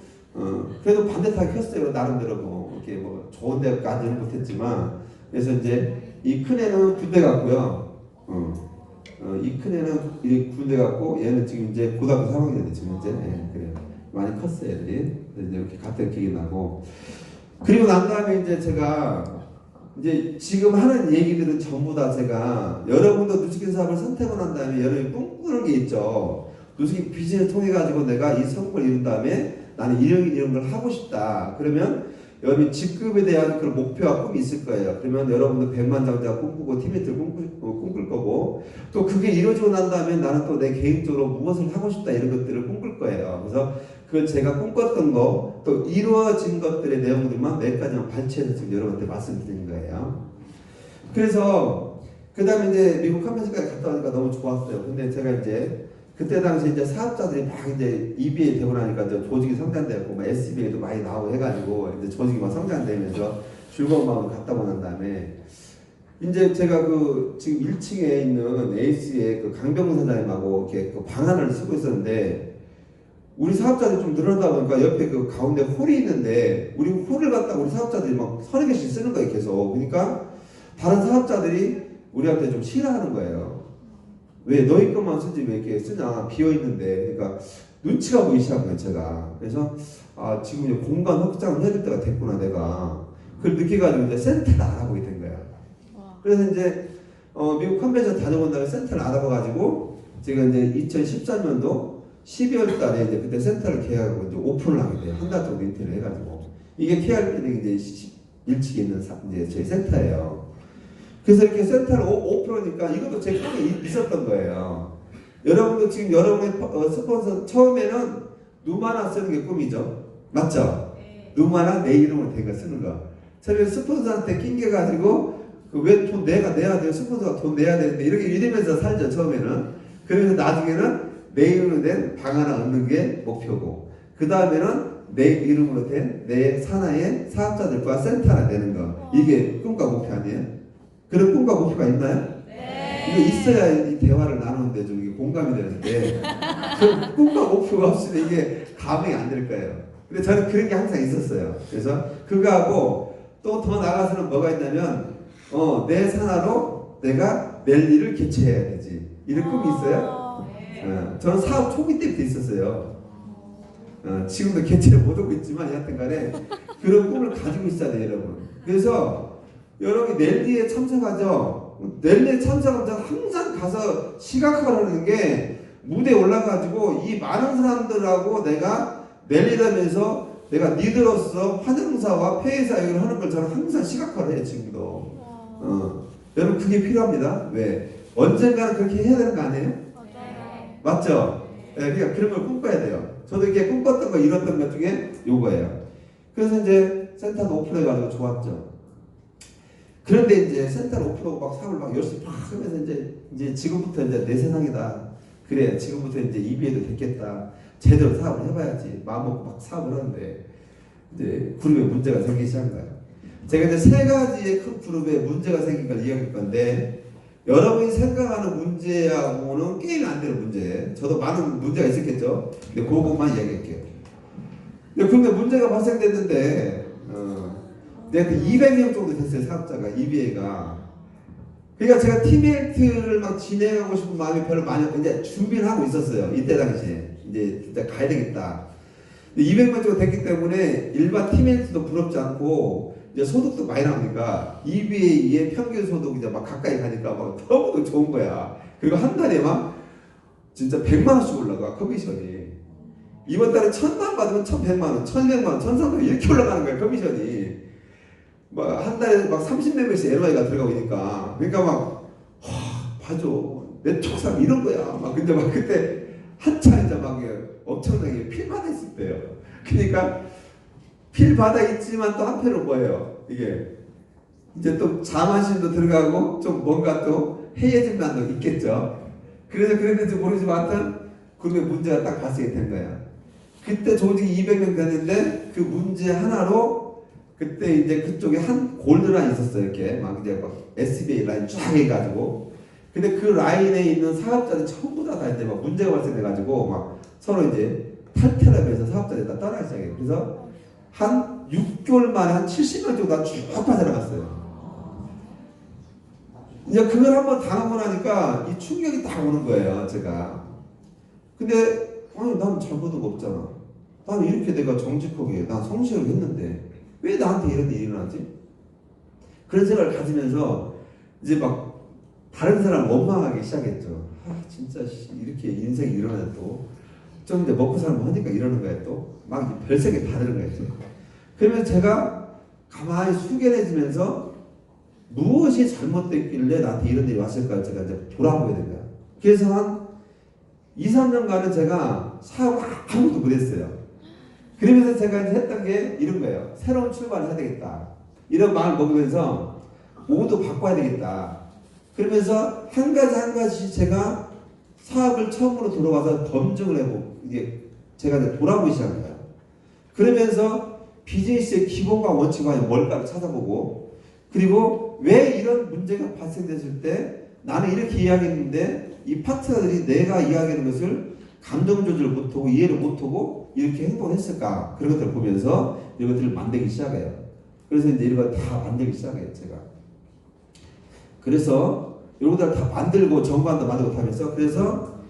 그래도 반듯하게 컸어요. 나름대로 뭐 이렇게 뭐 좋은 데까지는 못했지만 그래서 이제 이 큰 애는 군대 갔고요. 이 큰 애는 군대 갔고 얘는 지금 이제 고등학교 3학년인데 지금 이제 그래요. 많이 컸어요 애들이. 이제 이렇게 갔던 기억이 나고 그리고 난 다음에 이제 제가 이제 지금 하는 얘기들은 전부 다 제가 여러분도 누수기 사업을 선택을 한 다음에 여러분이 꿈꾸는 게 있죠. 누수기 비전을 통해 가지고 내가 이 성공을 이룬 다음에 나는 이런 걸 하고 싶다. 그러면 여러분 직급에 대한 그런 목표와 꿈이 있을 거예요. 그러면 여러분도 백만장자 꿈꾸고 팀메이트를 꿈꿀 거고 또 그게 이루어지고 난 다음에 나는 또 내 개인적으로 무엇을 하고 싶다 이런 것들을 꿈꿀 거예요. 그래서 그 제가 꿈꿨던 거 또 이루어진 것들의 내용들만 몇 가지만 발췌해서 지금 여러분한테 말씀드리는 거예요. 그래서 그 다음에 이제 미국 컨벤션까지 갔다 오니까 너무 좋았어요. 근데 제가 이제 그때 당시 이제 사업자들이 막 이제 EBA 되고 나니까 이제 조직이 성장되고 막 SBA도 많이 나오고 해가지고 이제 조직이 막 성장되면서 즐거운 마음을 갖다 보는 다음에 이제 제가 그 지금 1층에 있는 에이스의 그 강병문 사장님하고 이렇게 그 방안을 쓰고 있었는데 우리 사업자들이 좀 늘어나다 보니까 옆에 그 가운데 홀이 있는데 우리 홀을 갖다가 우리 사업자들이 막 서너 개씩 쓰는 거예요 계속. 그러니까 다른 사업자들이 우리한테 좀 싫어하는 거예요. 왜 너희 것만 쓰지 왜 이렇게 쓰냐 비어있는데. 그러니까 눈치가 보이기 시작한 거예요 제가. 그래서 아 지금 이제 공간 확장을 해야 될 때가 됐구나 내가. 그걸 느껴가지고 이제 센터를 알아보게 된 거예요. 그래서 이제 미국 컨벤션 다녀온 다음에 센터를 알아봐가지고 제가 이제 2014년도 12월 달에 이제 그때 센터를 계약하고 이제 오픈을 하게 돼요. 한 달 정도 인테리어 해가지고. 이게 KRP는 이제 1층에 있는 이제 저희 센터예요. 그래서 이렇게 센터를 오픈하니까 이것도 제 꿈이 있었던 거예요. 여러분도 지금 여러분의 스폰서 처음에는 누마나 쓰는 게 꿈이죠. 맞죠? 네. 누마나 내 이름으로 된 거 쓰는 거. 처음에 스폰서한테 낑겨가지고 왜 돈 내가 내야 돼요? 스폰서가 돈 내야 되는데 이렇게 이러면서 살죠 처음에는. 그러면서 나중에는 내 이름으로 된 방 하나 얻는 게 목표고 그 다음에는 내 이름으로 된 내 산하의 사업자들과 센터 하나 되는 거. 이게 꿈과 목표 아니에요? 그런 꿈과 목표가 있나요? 네. 이거 있어야 이 대화를 나누는데 좀 이게 공감이 되는데 그 꿈과 목표가 없으면 이게 감흥이 안 될 거예요. 근데 저는 그런 게 항상 있었어요. 그래서 그거하고 또 더 나가서는 뭐가 있냐면 내 산하로 내가 랠리를 개최해야 되지. 이런 꿈이 있어요? 저는 사업 초기 때부터 있었어요. 지금도 개최를 못하고 있지만 여하튼 간에 그런 꿈을 가지고 있어야 돼요 여러분. 그래서 여러분이 랠리에 참석하죠. 랠리에 참석하면 항상 가서 시각화하는 게 무대에 올라가지고 이 많은 사람들하고 내가 랠리하면서 내가 리더로서 환영사와 폐회사역을 하는 걸 저는 항상 시각화를 해요 지금도. 여러분 그게 필요합니다. 왜? 언젠가는 그렇게 해야 되는 거 아니에요? 맞죠? 네, 그러니까 그런 걸 꿈꿔야 돼요. 저도 이렇게 꿈꿨던 거 이뤘던 것 중에 요거예요. 그래서 이제 센터도 오픈해가지고 좋았죠. 그런데 이제 센터를 오픈하고 막 사업을 막 열심히 막 하면서 이제 지금부터 이제 내 세상이다. 그래, 지금부터 이제 EBA도 됐겠다. 제대로 사업을 해봐야지. 마음 먹고 막 사업을 하는데 이제 그룹에 문제가 생기기 시작한 거예요. 제가 이제 세 가지의 큰 그룹에 문제가 생긴 걸 이야기할 건데. 여러분이 생각하는 문제하고는 게임이 안 되는 문제. 저도 많은 문제가 있었겠죠. 근데 그것만 이야기할게요. 근데 문제가 발생됐는데, 내가 200명 정도 됐어요, 사업자가, EBA가. 그러니까 제가 팀메이트를 막 진행하고 싶은 마음이 별로 많이 없고, 이제 준비를 하고 있었어요. 이때 당시에. 이제 진짜 가야 되겠다. 200명 정도 됐기 때문에 일반 팀메이트도 부럽지 않고, 이제 소득도 많이 나오니까 EBA의 평균 소득이 이제 막 가까이 가니까 막 너무 좋은 거야. 그리고 한 달에 막 진짜 100만 원씩 올라가 커미션이. 이번 달에 1000만 받으면 1100만 원, 1200만 원, 1300만 이렇게 올라가는 거야 커미션이. 막 한 달에 막 30몇 명씩 LY가 들어가고 있으니까. 그러니까 막 봐줘 내 촉상 이런 거야. 막 근데 막 그때 한참 이제 막 엄청나게 필 받아 있을 때요. 그러니까 필 받아 있지만 또 한편으로 뭐예요? 이게 이제 또 자만심도 들어가고 좀 뭔가 또 해이해진 면도 있겠죠. 그래서 그랬는지 모르지만 하여튼 그룹에 문제가 딱 발생이 된 거예요. 그때 조직이 200명 됐는데 그 문제 하나로 그때 이제 그쪽에 한 골드라인 있었어요. 이렇게 막 이제 막 SBA 라인 쫙 해가지고. 근데 그 라인에 있는 사업자들 전부 다 이제 막 문제가 발생해가지고 막 서로 이제 탈퇴를 하면서 사업자들이 다 떠나기 시작해요. 그래서 한 6개월 만에 한 70명 정도 쭉 빠져나갔어요. 이제 그걸 한번 당하고 나니까 이 충격이 딱 오는 거예요, 제가. 근데 아니 난 잘못한 거 없잖아. 나는 이렇게 내가 정직하게 난 성실하게 했는데 왜 나한테 이런 일이 일어나지? 그런 생각을 가지면서 이제 막 다른 사람 원망하기 시작했죠. 아 진짜 이렇게 인생이 일어나 또 좀 이제 먹고 살면 하니까 이러는 거야 또 막 별생이 다 드는 거야. 그러면 제가 가만히 숙연해지면서 무엇이 잘못됐길래 나한테 이런 일이 왔을까 제가 이제 돌아보게 된 거야. 그래서 한 2, 3년간은 제가 사업을 아무것도 못했어요. 그러면서 제가 이제 했던 게 이런 거예요. 새로운 출발을 해야 되겠다. 이런 마음을 먹으면서 모두 바꿔야 되겠다. 그러면서 한 가지 한 가지 제가 사업을 처음으로 들어와서 검증을 해보고 이게 제가 이제 돌아보기 시작한 거예요. 그러면서 비즈니스의 기본과 원칙과 뭘까를 찾아보고 그리고 왜 이런 문제가 발생됐을 때 나는 이렇게 이야기했는데 이 파트너들이 내가 이야기하는 것을 감정 조절을 못하고 이해를 못하고 이렇게 행동을 했을까 그런 것들을 보면서 이런 것들을 만들기 시작해요. 그래서 이제 이런 걸 다 만들기 시작해요 제가. 그래서 이런 것들을 다 만들고 정관도 만들고 하면서 그래서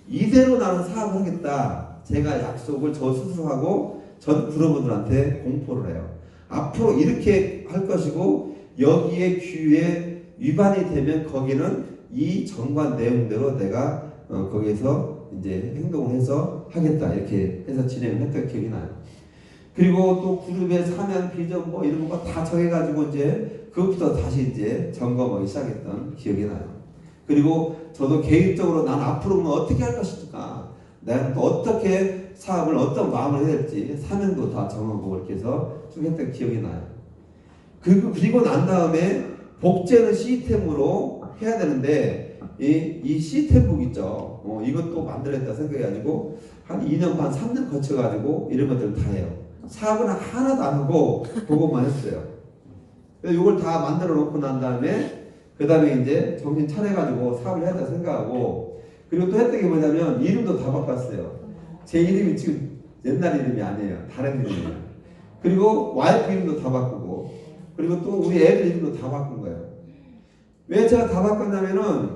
이대로 나는 사업을 하겠다 제가 약속을 저 스스로 하고 전 그룹원들한테 공포를 해요. 앞으로 이렇게 할 것이고 여기에 규에 위반이 되면 거기는 이 정관 내용대로 내가 거기에서 이제 행동을 해서 하겠다 이렇게 해서 진행을 했던 기억이 나요. 그리고 또 그룹의 사명, 비전 뭐 이런 거 다 정해가지고 이제 그것부터 다시 이제 점검하기 시작했던 기억이 나요. 그리고 저도 개인적으로 난 앞으로는 어떻게 할 것인가, 내가 또 어떻게 사업을 어떤 마음을 해야 될지 사명도 다 정하고 이렇게 해서 쭉 했던 기억이 나요. 그리고 난 다음에 복제는 시스템으로 해야 되는데 이 시스템북 있죠. 이것도 만들었다 생각해가지고 한 2년 반 3년 거쳐가지고 이런 것들을 다 해요. 사업은 하나도 안 하고 그것만 했어요. 그래서 이걸 다 만들어 놓고 난 다음에 그 다음에 이제 정신 차려가지고 사업을 해야 된다 생각하고 그리고 또 했던 게 뭐냐면 이름도 다 바꿨어요. 제 이름이 지금 옛날 이름이 아니에요. 다른 이름이에요. 그리고 와이프 이름도 다 바꾸고 그리고 또 우리 애들 이름도 다 바꾼 거예요. 왜 제가 다 바꿨냐면은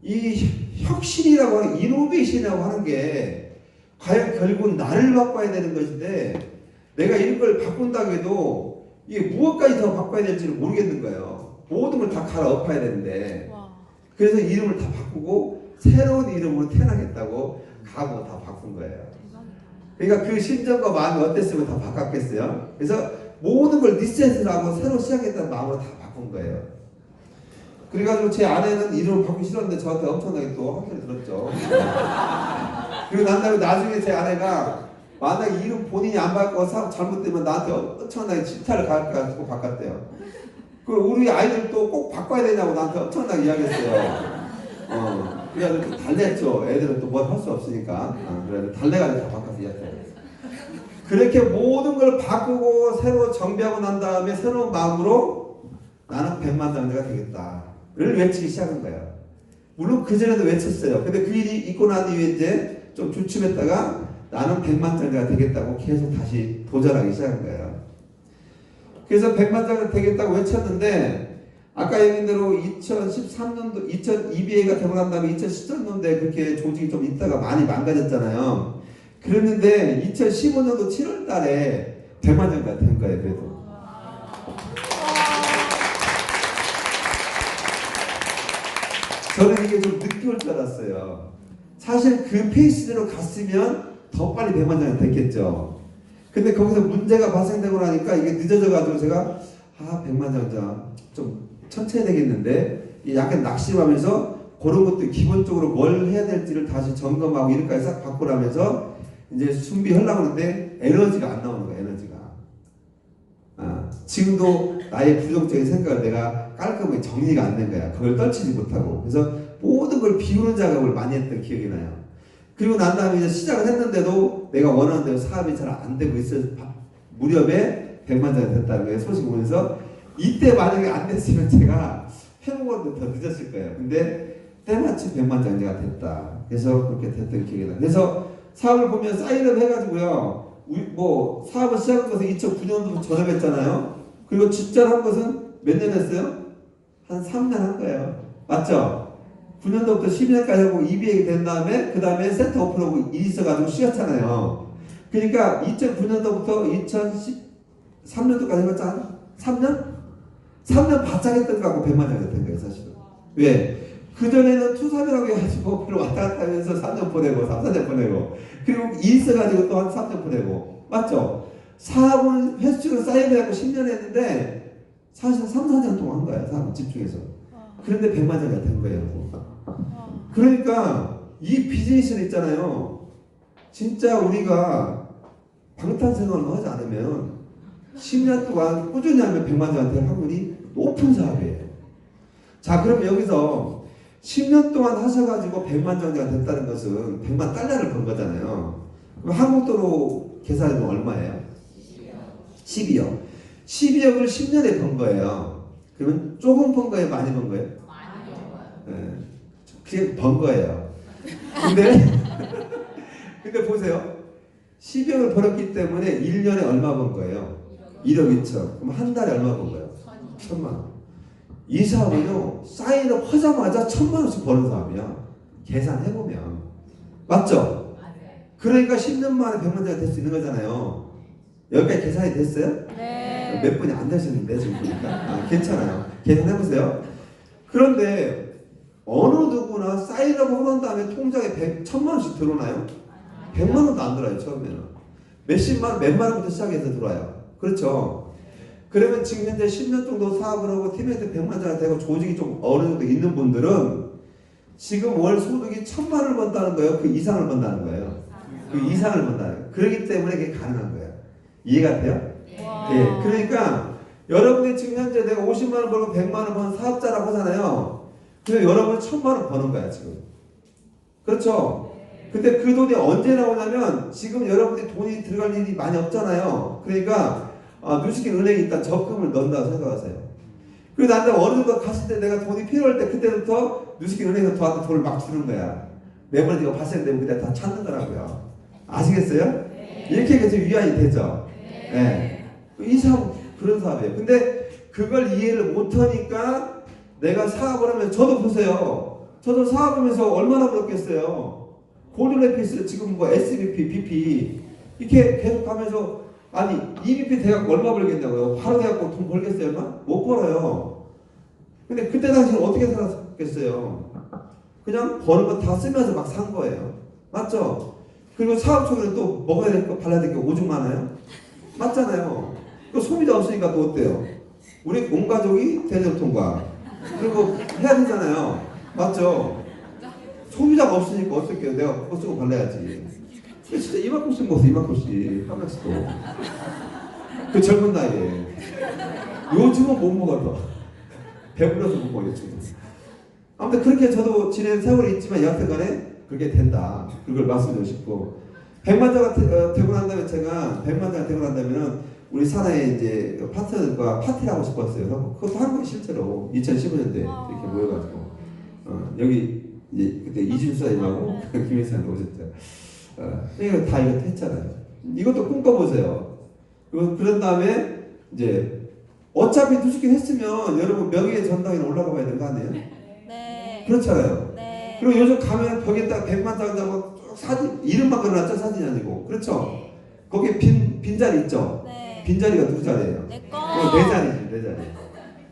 이 혁신이라고 하는 이노베이션이라고 하는 게 과연 결국은 나를 바꿔야 되는 것인데 내가 이런 걸 바꾼다고 해도 이게 무엇까지 더 바꿔야 될지를 모르겠는 거예요. 모든 걸 다 갈아엎어야 되는데 그래서 이름을 다 바꾸고 새로운 이름으로 태어나겠다고 각오 다 바꾼 거예요. 그러니까 그 심정과 마음이 어땠으면 다 바꿨겠어요. 그래서 모든 걸 리셋을 하고 새로 시작했다는 마음으로 다 바꾼 거예요. 그래가지고 제 아내는 이름을 바꾸기 싫었는데 저한테 엄청나게 또 확신을 들었죠. 그리고 난 다음에 나중에 제 아내가 만약에 이름 본인이 안 바꿔 사업 잘못되면 나한테 엄청나게 질타를 가지고 바꿨대요. 그 우리 아이들도 꼭 바꿔야 되냐고 나한테 엄청나게 이야기했어요. 그래가지고 달랬죠. 애들은 또 뭘 할 수 없으니까. 그래서 달래가지고 다 바꿔서 이야기해요. 그렇게 모든 걸 바꾸고 새로 정비하고 난 다음에 새로운 마음으로 나는 100만 장자가 되겠다를 외치기 시작한 거예요. 물론 그전에도 외쳤어요. 근데 그 일이 있고 난 이후에 이제 좀 주춤했다가 나는 100만 장자가 되겠다고 계속 다시 도전하기 시작한 거예요. 그래서 100만 장자가 되겠다고 외쳤는데 아까 얘기한 대로 2013년도 2002BA가 되고 난 다음에 2013년도에 그렇게 조직이 좀 있다가 많이 망가졌잖아요. 그랬는데 2015년도 7월 달에 100만 장자가 된 거예요. 그래도. 저는 이게 좀 늦게 올 줄 알았어요. 사실 그 페이스대로 갔으면 더 빨리 100만 장이 됐겠죠. 근데 거기서 문제가 발생되고 나니까 이게 늦어져가지고 제가 100만 장자 좀 천천히 되겠는데 약간 낙심하면서 그런 것도 기본적으로 뭘 해야 될지를 다시 점검하고 이렇게까지 싹 바꾸라면서 이제 준비하려고 하는데 에너지가 안 나오는 거예요. 에너지가. 지금도 나의 부정적인 생각을 내가 깔끔하게 정리가 안 된 거야. 그걸 떨치지 못하고. 그래서 모든 걸 비우는 작업을 많이 했던 기억이 나요. 그리고 난 다음에 이제 시작을 했는데도 내가 원하는 대로 사업이 잘 안 되고 있을 무렵에 100만장이 됐다는 거예요. 소식 오면서 이때 만약에 안 됐으면 제가 회복은 더 늦었을 거예요. 근데 때마침 100만장자가 됐다. 그래서 그렇게 됐던 기억이 나요. 그래서 사업을 보면 사인업 해가지고요. 뭐 사업을 시작한 것은 2009년도부터 전업했잖아요. 그리고 진짜로 한 것은 몇 년 했어요? 한 3년 한 거예요. 맞죠? 9년도부터 12년까지 하고 EBA가 된 다음에 그 다음에 센터 오픈하고 일이 있어가지고 쉬었잖아요. 그러니까 2009년도부터 2013년도까지 해봤자 3년? 3년 바짝 했던 거 갖고 100만장이 된 거예요, 사실은. 왜? 그전에는 투잡이라고 해가지고 별로 왔다 갔다 하면서 3년 보내고 3, 4년 보내고 그리고 일 있어가지고 또 한 3년 보내고 맞죠? 사업은 횟수로 쌓여갖고 10년 했는데 사실 3, 4년 동안 한 거야. 사업 집중해서. 그런데 100만장이 된 거예요. 그러니까 이 비즈니스는 있잖아요. 진짜 우리가 방탄생활을 하지 않으면 10년 동안 꾸준히 하면 100만장이 될 확률이 높은 사업이에요. 자, 그럼 여기서 10년 동안 하셔가지고 100만장자가 됐다는 것은 100만 달러를 번 거잖아요. 그럼 한국도로 계산하면 얼마예요? 12억. 12억을 10년에 번 거예요. 그러면 조금 번 거예요? 많이 번 거예요? 많이 먹어요. 네. 그게 번 거예요. 근데 보세요. 12억을 벌었기 때문에 1년에 얼마 번 거예요? 1억 2천. 그럼 한 달에 얼마 번 거예요? 1,000만 원. 이 사업은요, 사인업 하자마자 1,000만 원씩 버는 사업이야. 계산해보면. 맞죠? 그러니까 10년 만에 100만장이 될 수 있는 거잖아요. 여기까지 계산이 됐어요? 네. 몇 분이 안 되셨는데, 지금 보니까. 아, 괜찮아요. 계산해보세요. 그런데, 어느 누구나 사인업 하는 다음에 통장에 1,000만 원씩 들어오나요? 100만 원도 안 들어요, 처음에는. 몇십만 원, 몇만 원부터 시작해서 들어와요. 그렇죠? 그러면 지금 현재 10년 정도 사업을 하고 팀한테 100만장이 되고 조직이 좀 어느 정도 있는 분들은 지금 월 소득이 1,000만 원을 번다는 거예요? 그 이상을 번다는 거예요? 그 이상을 번다는 거예요. 그렇기 때문에 그게 가능한 거예요. 이해가 돼요? 예. 그러니까 여러분이 지금 현재 내가 50만 원 벌고 100만 원 버는 사업자라고 하잖아요. 그래서 여러분은 1,000만 원 버는 거야, 지금. 그렇죠? 근데 그 돈이 언제 나오냐면 지금 여러분들이 돈이 들어갈 일이 많이 없잖아요. 그러니까 뉴스킨 은행에 일단 적금을 넣는다고 생각하세요. 그리고 나한테 어느 정도 갔을 때 내가 돈이 필요할 때 그때부터 뉴스킨 은행에서 저한테 돈을 막 주는 거야. 매번 이거 발생되면 그때 다 찾는 거라고요. 아시겠어요? 네. 이렇게 계속 위안이 되죠. 네. 네. 이 사업 그런 사업이에요. 근데 그걸 이해를 못하니까 내가 사업을 하면 저도 보세요. 저도 사업하면서 얼마나 벌었겠어요. 골든래피스 지금 뭐 SBP, BP 이렇게 계속 하면서 아니 EBP 돼갖고 얼마 벌겠냐고요. 바로 돼갖고 돈 벌겠어요 얼마? 못 벌어요. 근데 그때 당시는 어떻게 살았겠어요? 그냥 버는 거 다 쓰면서 막 산 거예요. 맞죠? 그리고 사업 초기는 또 먹어야 될 거 발라야 될 게 오죽 많아요? 맞잖아요. 그 소비자 없으니까 또 어때요? 우리 온 가족이 대전통과 그리고 해야 되잖아요. 맞죠? 소비자가 없으니까 어떡해요? 내가 그거 쓰고 발라야지. 진짜 이만큼씩 먹어서 이만큼씩 하면서 또. 그 젊은 나이에. 요즘은 못 먹어도. 배불러서 못 먹겠죠. 아무튼 그렇게 저도 지낸 세월이 있지만 여하튼간에 그렇게 된다. 그걸 말씀드리고 싶고. 100만자가 되고 난 다음에 제가 100만자가 되고 난 다음에는 우리 사나이 이제 파트너들과 파티를 하고 싶었어요. 그것도 한 거예요 실제로. 2015년도에 이렇게 모여가지고. 여기 이제 그때 이준수님하고 김일사님 오셨죠. 이거 다 이거 했잖아요. 이것도 꿈꿔보세요. 그런 다음에 이제 어차피 누수긴 했으면 여러분 명예의 전당에 올라가 봐야 되는 거 아니에요? 네. 그렇잖아요. 네. 그리고 요즘 가면 벽에다가 100만 장자고 사진 이름만 그려놨죠 사진이 아니고 그렇죠? 거기에 빈자리 있죠? 네. 빈자리가 누구 자리예요? 내 거. 내 자리지 내 자리.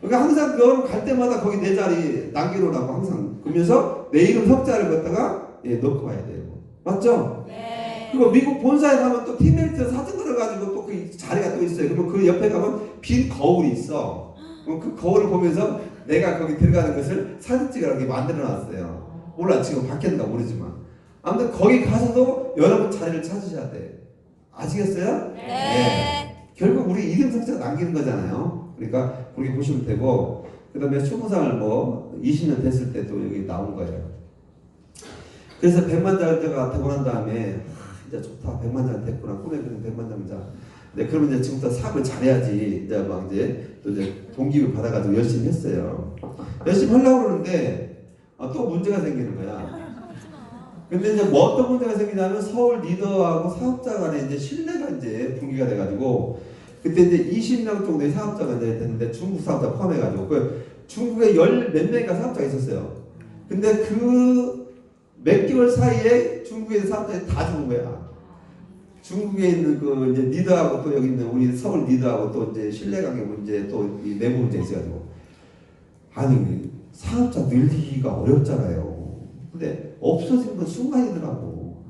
그러니까 항상 여러분 갈 때마다 거기 내 자리 남기놓으라고 항상 그러면서 내 이름 석자를 갖다가 넣고 와야 돼요. 맞죠? 네. 그리고 미국 본사에 가면 또 팀메이트 사진 걸어가지고 또 그 자리가 또 있어요. 그러면 그 옆에 가면 빈 거울이 있어. 그 거울을 보면서 내가 거기 들어가는 것을 사진 찍으라고 만들어놨어요. 몰라 지금 바뀌었나 모르지만 아무튼 거기 가서도 여러분 자리를 찾으셔야 돼. 아시겠어요? 네. 결국 우리 이름 석자 평생 남기는 거잖아요. 그러니까 그렇게 보시면 되고, 그 다음에 20살 뭐 20년 됐을 때 또 여기 나온 거예요. 그래서 백만장자가 되고 난 다음에 진짜 좋다, 백만장 됐구나, 꿈에 그는 백만장자. 네, 그러면 이제 지금부터 사업을 잘해야지 이제 막 이제 또 이제 동기를 받아가지고 열심히 했어요. 열심히 하려고 그러는데 또 문제가 생기는 거야. 근데 이제 뭐 어떤 문제가 생기냐면 서울 리더하고 사업자 간에 이제 신뢰가 이제 붕괴가 돼가지고 그때 이제 20명 정도의 사업자가 이제 됐는데 중국 사업자 포함해가지고 그 중국에 열 몇 명인가 사업자가 있었어요. 근데 그 몇 개월 사이에 중국에 있는 사업자들이 다 죽은 거야. 중국에 있는 그 이제 리더하고 또 여기 있는 우리 서울 리더하고 또 이제 신뢰관계 문제 또 이 내부 문제 있어가지고 아니 사업자 늘리기가 어렵잖아요. 근데 없어진 건 순간이더라고.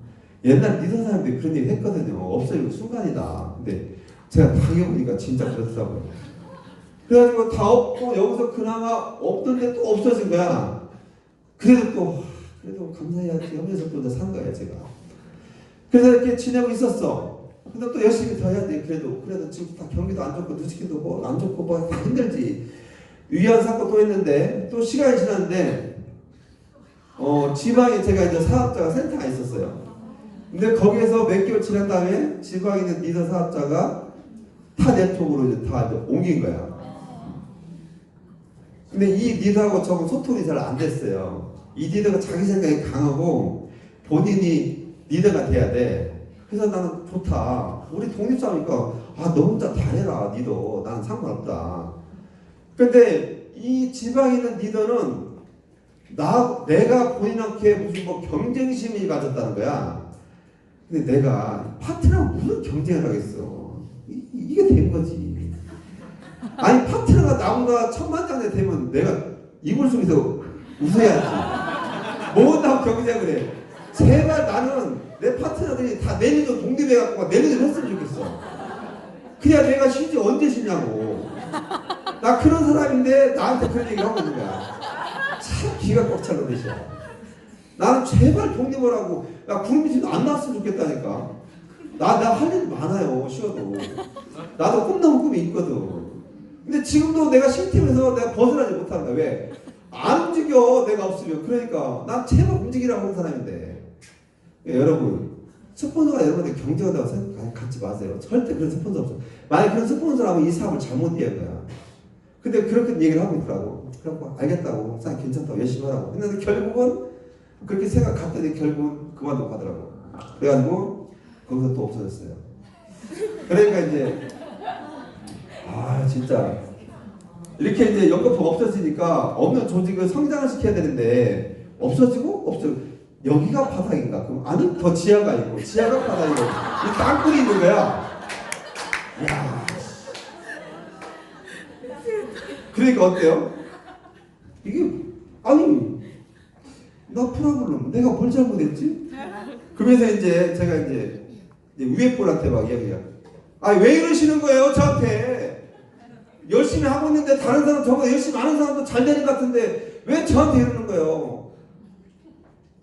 옛날 리더 사람들이 그런 얘기 했거든요. 없어진 건 순간이다. 근데 제가 당해보니까 진짜 그렇더라고요. 그래가지고 다 없고 여기서 그나마 없던데 또 없어진 거야. 그래도 감사해야지 하면서 또 산 거야 제가. 그래서 이렇게 지내고 있었어. 근데 또 열심히 더 해야 돼. 그래도 지금 다 경기도 안 좋고 누치기도 뭐 안 좋고 뭐 다 힘들지. 위안 사건 또 했는데 또 시간이 지났는데 지방에 제가 이제 사업자가 센터가 있었어요. 근데 거기에서 몇 개월 지난 다음에 지방에 있는 리더 사업자가 타 네트워크로 이제 다 이제 옮긴 거야. 근데 이 리더하고 저하고 소통이 잘 안 됐어요. 이 리더가 자기 생각이 강하고 본인이 리더가 돼야 돼. 그래서 나는 좋다. 우리 독립사니까 너 혼자 다 해라 리더. 나는 상관없다. 근데 이 지방에 있는 리더는 내가 본인한테 무슨 뭐 경쟁심이 가졌다는 거야. 근데 내가 파트너랑 무슨 경쟁을 하겠어. 이게 된 거지. 아니 파트너가 나보다 천만장자 되면 내가 이불 속에서 웃어야지. 뭐라고 경쟁을 해. 제발 나는 내 파트너들이 다 내리도 독립해갖고 내리도 했으면 좋겠어. 그냥 내가 쉬지 언제 쉬냐고. 나 그런 사람인데 나한테 그런 얘기를 하고 있는 거야. 참 기가 꽉 찰 노릇이야. 나는 제발 독립을 하고 구름미팅도 안 나왔으면 좋겠다니까. 나 할 일이 많아요. 쉬어도. 나도 꿈나무 꿈이 있거든. 근데 지금도 내가 쉼팀에서 내가 벗어나지 못하는 거야. 왜? 안 움직여 내가 없으면. 그러니까 난 제발 움직이라고 하는 사람인데. 여러분 스폰서가 여러분들 경쟁한다고 생각하지 마세요. 절대 그런 스폰서 없어. 만약 그런 스폰서라면 이 사업을 잘못 이해한 거야. 근데 그렇게 얘기를 하고 있더라고. 그래갖고 알겠다고 상 괜찮다고 열심히 하라고 했는데 결국은 그렇게 생각했더니 결국은 그만두고 가더라고. 그래가지고 거기서 또 없어졌어요. 그러니까 이제 진짜 이렇게 이제 연거푸 없어지니까 없는 조직을 성장을 시켜야 되는데 없어지고 여기가 바닥인가? 그럼 아니 더 지하가 있고 지하가 바닥이고 이 땅굴이 있는 거야. 야. 그러니까 어때요? 이게 아니 나 프로그램 내가 뭘 잘못했지? 그러면서 이제 제가 이제 위에 분한테 막 이야기해요. 왜 이러시는 거예요 저한테? 열심히 하고 있는데 다른 사람 저보다 열심히 하는 사람도 잘 되는 것 같은데 왜 저한테 이러는 거예요?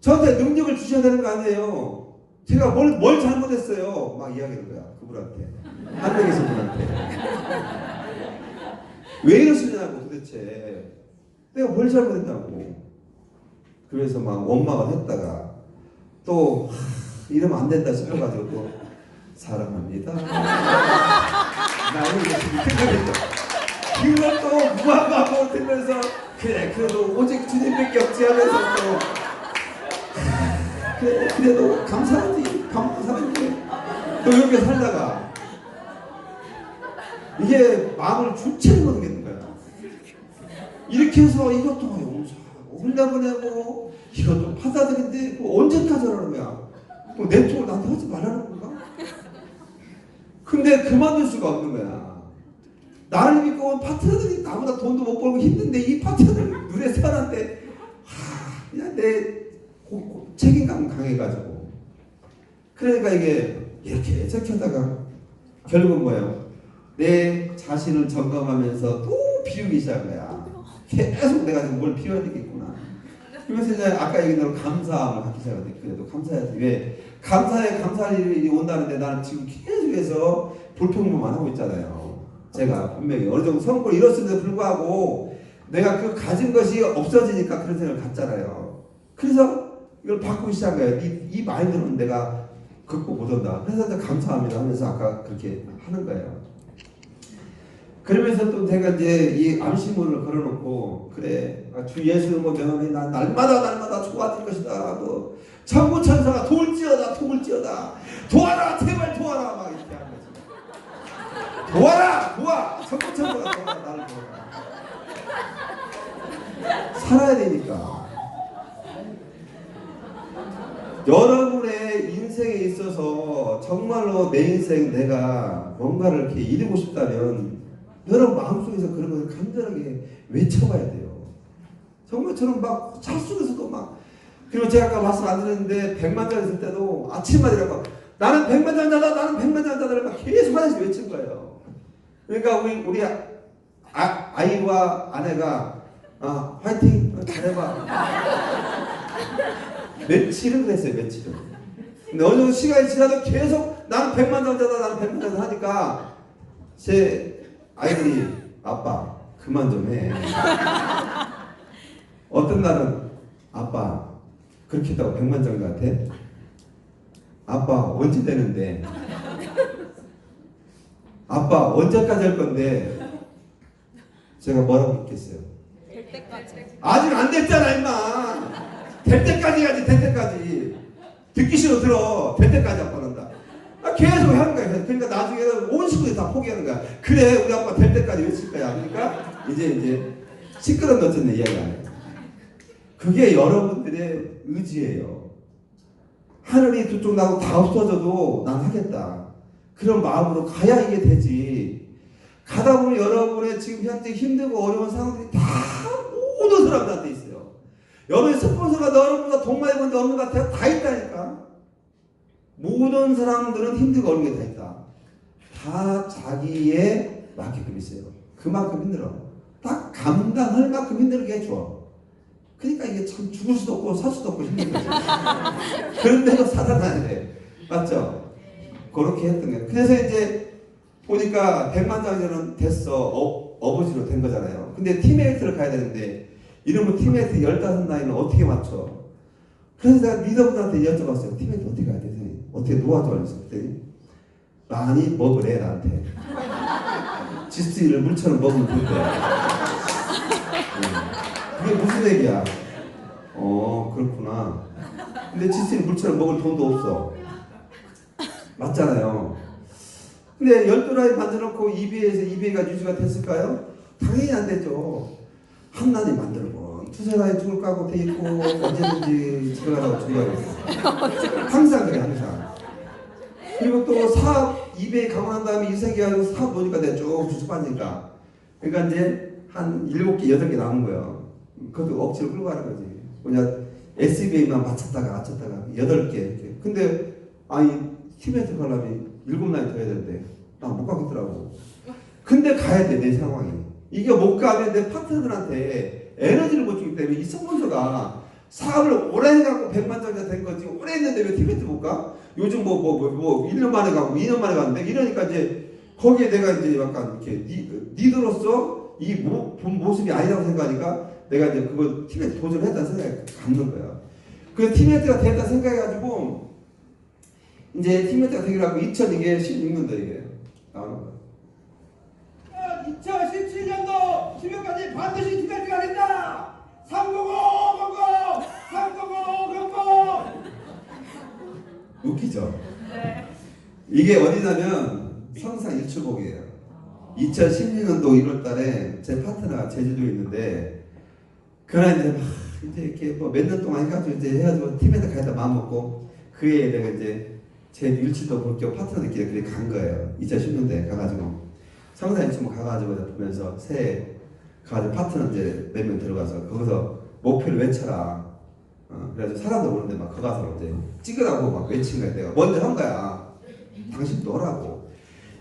저한테 능력을 주셔야 되는 거 아니에요? 제가 뭘 잘못했어요? 막 이야기하는 거야 그분한테. 한 명이서 분한테. 왜 이러시냐고 도대체. 내가 뭘 잘못했냐고. 그래서 막 원망을 했다가 또 이러면 안 된다 싶어가지고 또 사랑합니다. 나는 이걸 또 무화과하고 들면서 그래도 오직 주님밖에 없지 하면서 또 그래도 감사하지 또 이렇게 살다가 이게 마음을 주체를 모르겠는 거야. 이렇게 해서 이것도 용서하고 흘려보내고 이것도 받아들인데 언제까지 하라는 거야. 내 쪽을 나한테 하지 말라는 건가? 근데 그만둘 수가 없는 거야. 나를 믿고 온 파트너들이 나보다 돈도 못 벌고 힘든데 이 파트너들 눈에 선한데 그냥 내 책임감 강해가지고 그러니까 이게 이렇게 하다가 결국은 뭐예요? 내 자신을 점검하면서 또 비우기 시작한 거야. 계속 내가 지금 뭘 비워야 되겠구나. 그러면서 이제 아까 얘기한 대로 감사함을 갖기 시작하는데 그래도 감사해야지. 왜? 감사할 일이 온다는데 나는 지금 계속해서 불평만 하고 있잖아요. 제가 분명히 어느 정도 성공을 이뤘음에도 불구하고 내가 그 가진 것이 없어지니까 그런 생각을 갖잖아요. 그래서 이걸 바꾸기 시작한 거예요. 이 마인드로는 내가 극복 못한다. 그래서 감사합니다 하면서 아까 그렇게 하는 거예요. 그러면서 또 제가 이제 이 암시문을 걸어놓고 그래 주 예수는 뭐 명함이 난 날마다 좋아질 것이다. 뭐 천부 천사가 도울지어다 도와라 제발 도와라 막 이렇게 하는 거지. 도와 천부 천사가 도와라 나를 도와라. 살아야 되니까. 여러분의 인생에 있어서 정말로 내 인생 내가 뭔가를 이렇게 이루고 싶다면 여러분 마음속에서 그런 것을 간절하게 외쳐봐야 돼요. 정말 저는 막 찰속에서도 막 그리고 제가 아까 말씀 안 드렸는데 백만장 있을 때도 아침마다 이러고 나는 백만장자다 막 계속 하나씩 외친 거예요. 그러니까 우리 아이와 아내가 화이팅 잘해봐 며칠은 그랬어요. 며칠은. 근데 어느 정도 시간이 지나도 계속 나는 백만장자다 하니까 제 아이들이 아빠 그만 좀 해. 어떤 날은 아빠 그렇게 했다고 백만장자한테 아빠 언제 되는데 아빠 언제까지 할 건데 제가 뭐라고 했겠어요? 될 때까지. 아직 안 됐잖아 임마. 될 때까지 해야지. 될 때까지. 듣기 싫어 들어. 될 때까지 아빠는 한다. 계속 하는 거야. 그러니까 나중에는 온 식구들이 다 포기하는 거야. 그래 우리 아빠 될 때까지 외칠 거야. 그러니까 이제 시끄러운 어쩌는 이야기 안 해. 그게 여러분들의 의지예요. 하늘이 두 쪽 나고 다 없어져도 난 하겠다. 그런 마음으로 가야 이게 되지. 가다 보면 여러분의 지금 현재 힘들고 어려운 상황들이 다 모든 사람들한테 있어요. 여러분의 스폰서가 여러분보다 돈 많이 버는데 없는 것 같아요? 다 있다니까. 모든 사람들은 힘들고 어려운 게 다 있다. 다 자기에 맞게끔 있어요. 그만큼 힘들어. 딱 감당할 만큼 힘들게 해줘. 그러니까 이게 참 죽을 수도 없고 살 수도 없고 힘든 거지. 그런데도 살아나야 돼. 맞죠? 그렇게 했던 거예요. 그래서 이제 보니까 백만장자는 됐어. 어부지로 된 거잖아요. 근데 팀메이트를 가야 되는데 이러면 팀메이트 15나이는 어떻게 맞춰? 그래서 내가 리더분한테 여쭤봤어요. 팀메이트 어떻게 가야 돼? 어떻게 도와줘? 그랬더니 많이 먹으래 나한테. 지스티를 물처럼 먹으면 된대. 그게 무슨 얘기야? 그렇구나. 근데 지스티를 물처럼 먹을 돈도 없어. 맞잖아요. 근데 12나이 만들어놓고 EBA가 유지가 됐을까요? 당연히 안 되죠. 한나이 만들고 두세 나이 죽을 까고 돼 있고 언제든지 집에 가라고 준비하고 있어요. 항상 그래 항상. 그리고 또 사업 EBA 강화한 다음에 이세계하고 사업 노니까 내가 쭉 빠지니까 그러니까 이제 한 7개 8개 남은 거예요. 그것도 억지로 끌고 가는 거지. 뭐냐 SBA만 맞췄다가 8개 이렇게. 근데 아니 팀에서 가려면 7나이 더 해야 되는데 나 못 가겠더라고. 근데 가야 돼 내 상황이. 이게 못 가면 내 파트너들한테 에너지를 못 주기 때문에 이 스폰서가 사업을 오래 해갖고 100만장자 된 거지 오래 했는데 왜 티베트 못 가? 요즘 뭐 1년 만에 가고 2년 만에 가는데 이러니까 이제 거기에 내가 이제 약간 이렇게 리더로서 이 본 모습이 아니라고 생각하니까 내가 이제 그거 티베트 도전했다는 생각이 갖는 거야. 그래서 티베트가 됐다 생각해가지고 이제 티베트가 되기라고 2016년도 이게 나오는 거야. 2017년도 10月까지 반드시 티베트가 된다. 305 웃기죠? 이게 어디냐면 성상 일출복이에요. 2016년도 1월달에 제 파트너가 제주도에 있는데 그날 이제 이렇게 뭐 몇 년 동안 해가지고 이제 해가지고 팀에다 가겠다 마음 먹고 그 해에 내가 이제 제 일출도 볼 겸 파트너들끼리 그렇게 간 거예요. 2010년대에 가가지고 성산 일출복 가가지고 보면서 새해 가가지고 파트너 이제 몇 명 들어가서 거기서 목표를 외쳐라. 그래가지고 사람도 오는데 막 거가서 이제 찍으라고 막 외친 거야. 내가 먼저 한 거야. 당신도 하라고.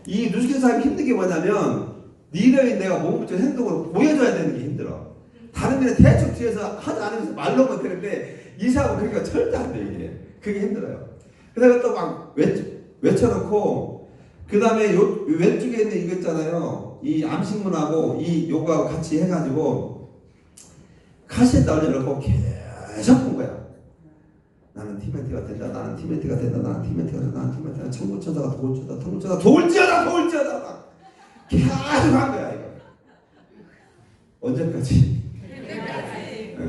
이 누수교 사람이 힘든 게 뭐냐면 리더인 내가 몸을 붙여 행동으로 보여줘야 되는 게 힘들어. 다른 데는 대충 뒤에서 하지 않으면서 말로만 되는데 이 사람은 그러니까 절대 안 돼 이게. 그게 힘들어요. 그래서 또 막 외쳐놓고 그 다음에 요 왼쪽에 있는 이거 있잖아요. 이 암식문하고 이 요거하고 같이 해가지고 카시에다 올려놓고 계속 본 거야. 나는 티모티가 된다. 나는 티모티가 된다. 나는 티모티가 된다. 나는 티모티가 천군천사가 도울지어다. 천군천사가 도울지어다. 도울지어다. 막 계속 한 거야 이거. 언제까지?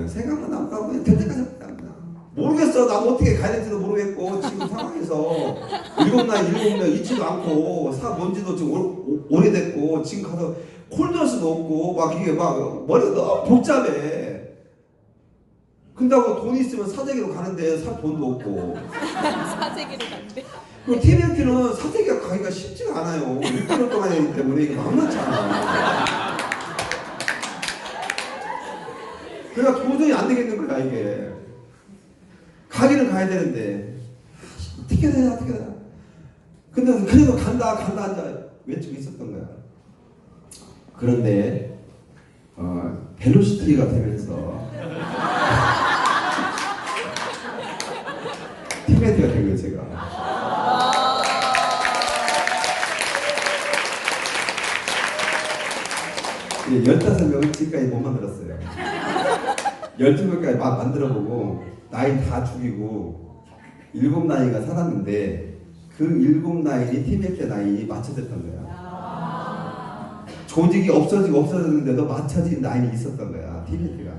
생각만 나고 그냥 될 때까지 합니다. 모르겠어. 나 어떻게 가야 될지도 모르겠고 지금 상황에서 7명 있지도 않고 뭔지도 지금 오래됐고 지금 가서 콜드너스도 없고 막 이게 막 머리가 너무 복잡해. 근다고 돈 있으면 사재기로 가는데 살 돈도 없고. 사재기로 간대. 그 TMT는 사재기가 가기가 쉽지가 않아요. 6개월 동안 했기 때문에 이게 만만치 않아. 그러니까 도저히 안 되겠는 거야 이게. 가기는 가야 되는데 어떻게 해야 어떻게 해야. 근데 그래도 간다 앉아 외치고 있었던 거야. 그런데 벨로시티가 되면서 티메티가 된 거예요 제가. 15명은 지금까지 못 만들었어요. 12명까지 만들어보고 나이 다 죽이고 7나이가 살았는데 그 7나이이 티메티 나이 맞춰졌던 거야. 조직이 없어졌는데도 맞춰진 나이이 있었던 거야 티메티가.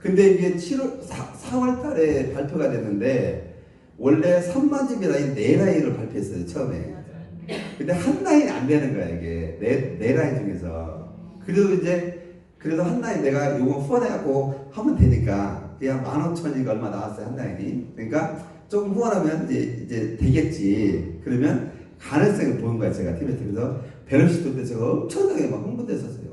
근데 이게 4월 달에 발표가 됐는데 원래 3만 집이 라인 4라인을 발표했어요 처음에. 근데 한 라인이 안 되는 거야 이게 네 라인 중에서. 그래도 한 라인 내가 요거 후원해갖고 하면 되니까 그냥 15,000이가 얼마 나왔어요 한 라인이. 그러니까 조금 후원하면 이제 되겠지. 그러면 가능성을 보는 거야 제가 티메티. 그래서 벨로시티 때 제가 엄청나게 막 흥분됐었어요.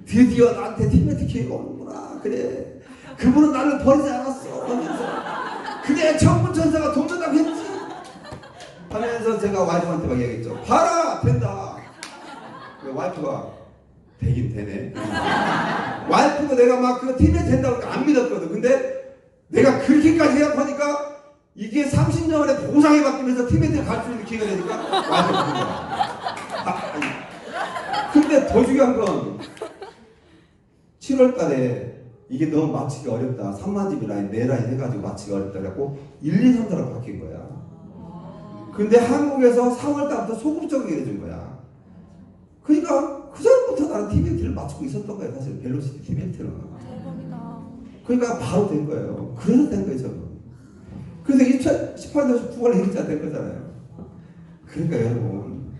드디어 나한테 티메티 기회가 오는구나. 그래 그분은 나를 버리지 않았어 하면서 그래 천군천사가 돕는다고 했지 하면서 제가 와이프한테 막 얘기했죠. 봐라 된다. 와이프가 되긴 되네. 와이프도 내가 막 그 팀에 된다고 안 믿었거든. 근데 내가 그렇게까지 생각하니까 이게 30년 만에 보상이 바뀌면서 팀에 갈 수 있는 기회가 되니까 와이프가 된 거야. 근데 더 중요한 건 7월 달에 이게 너무 맞추기 어렵다. 3만 집이 라인 4라인 해가지고 맞추기 어렵다. 그래갖고 1, 2, 3, 4로 바뀐 거야. 근데 한국에서 4월 달부터 소극적이게 해준 거야. 그러니까 그 전부터 나는 TMT를 맞추고 있었던 거예요. 사실 벨로시티 TMT는. 대박이다. 그러니까 바로 된 거예요. 그래서 된 거예요 저는. 그래서 2018년에서 9월에 행자 된 거잖아요. 그러니까 여러분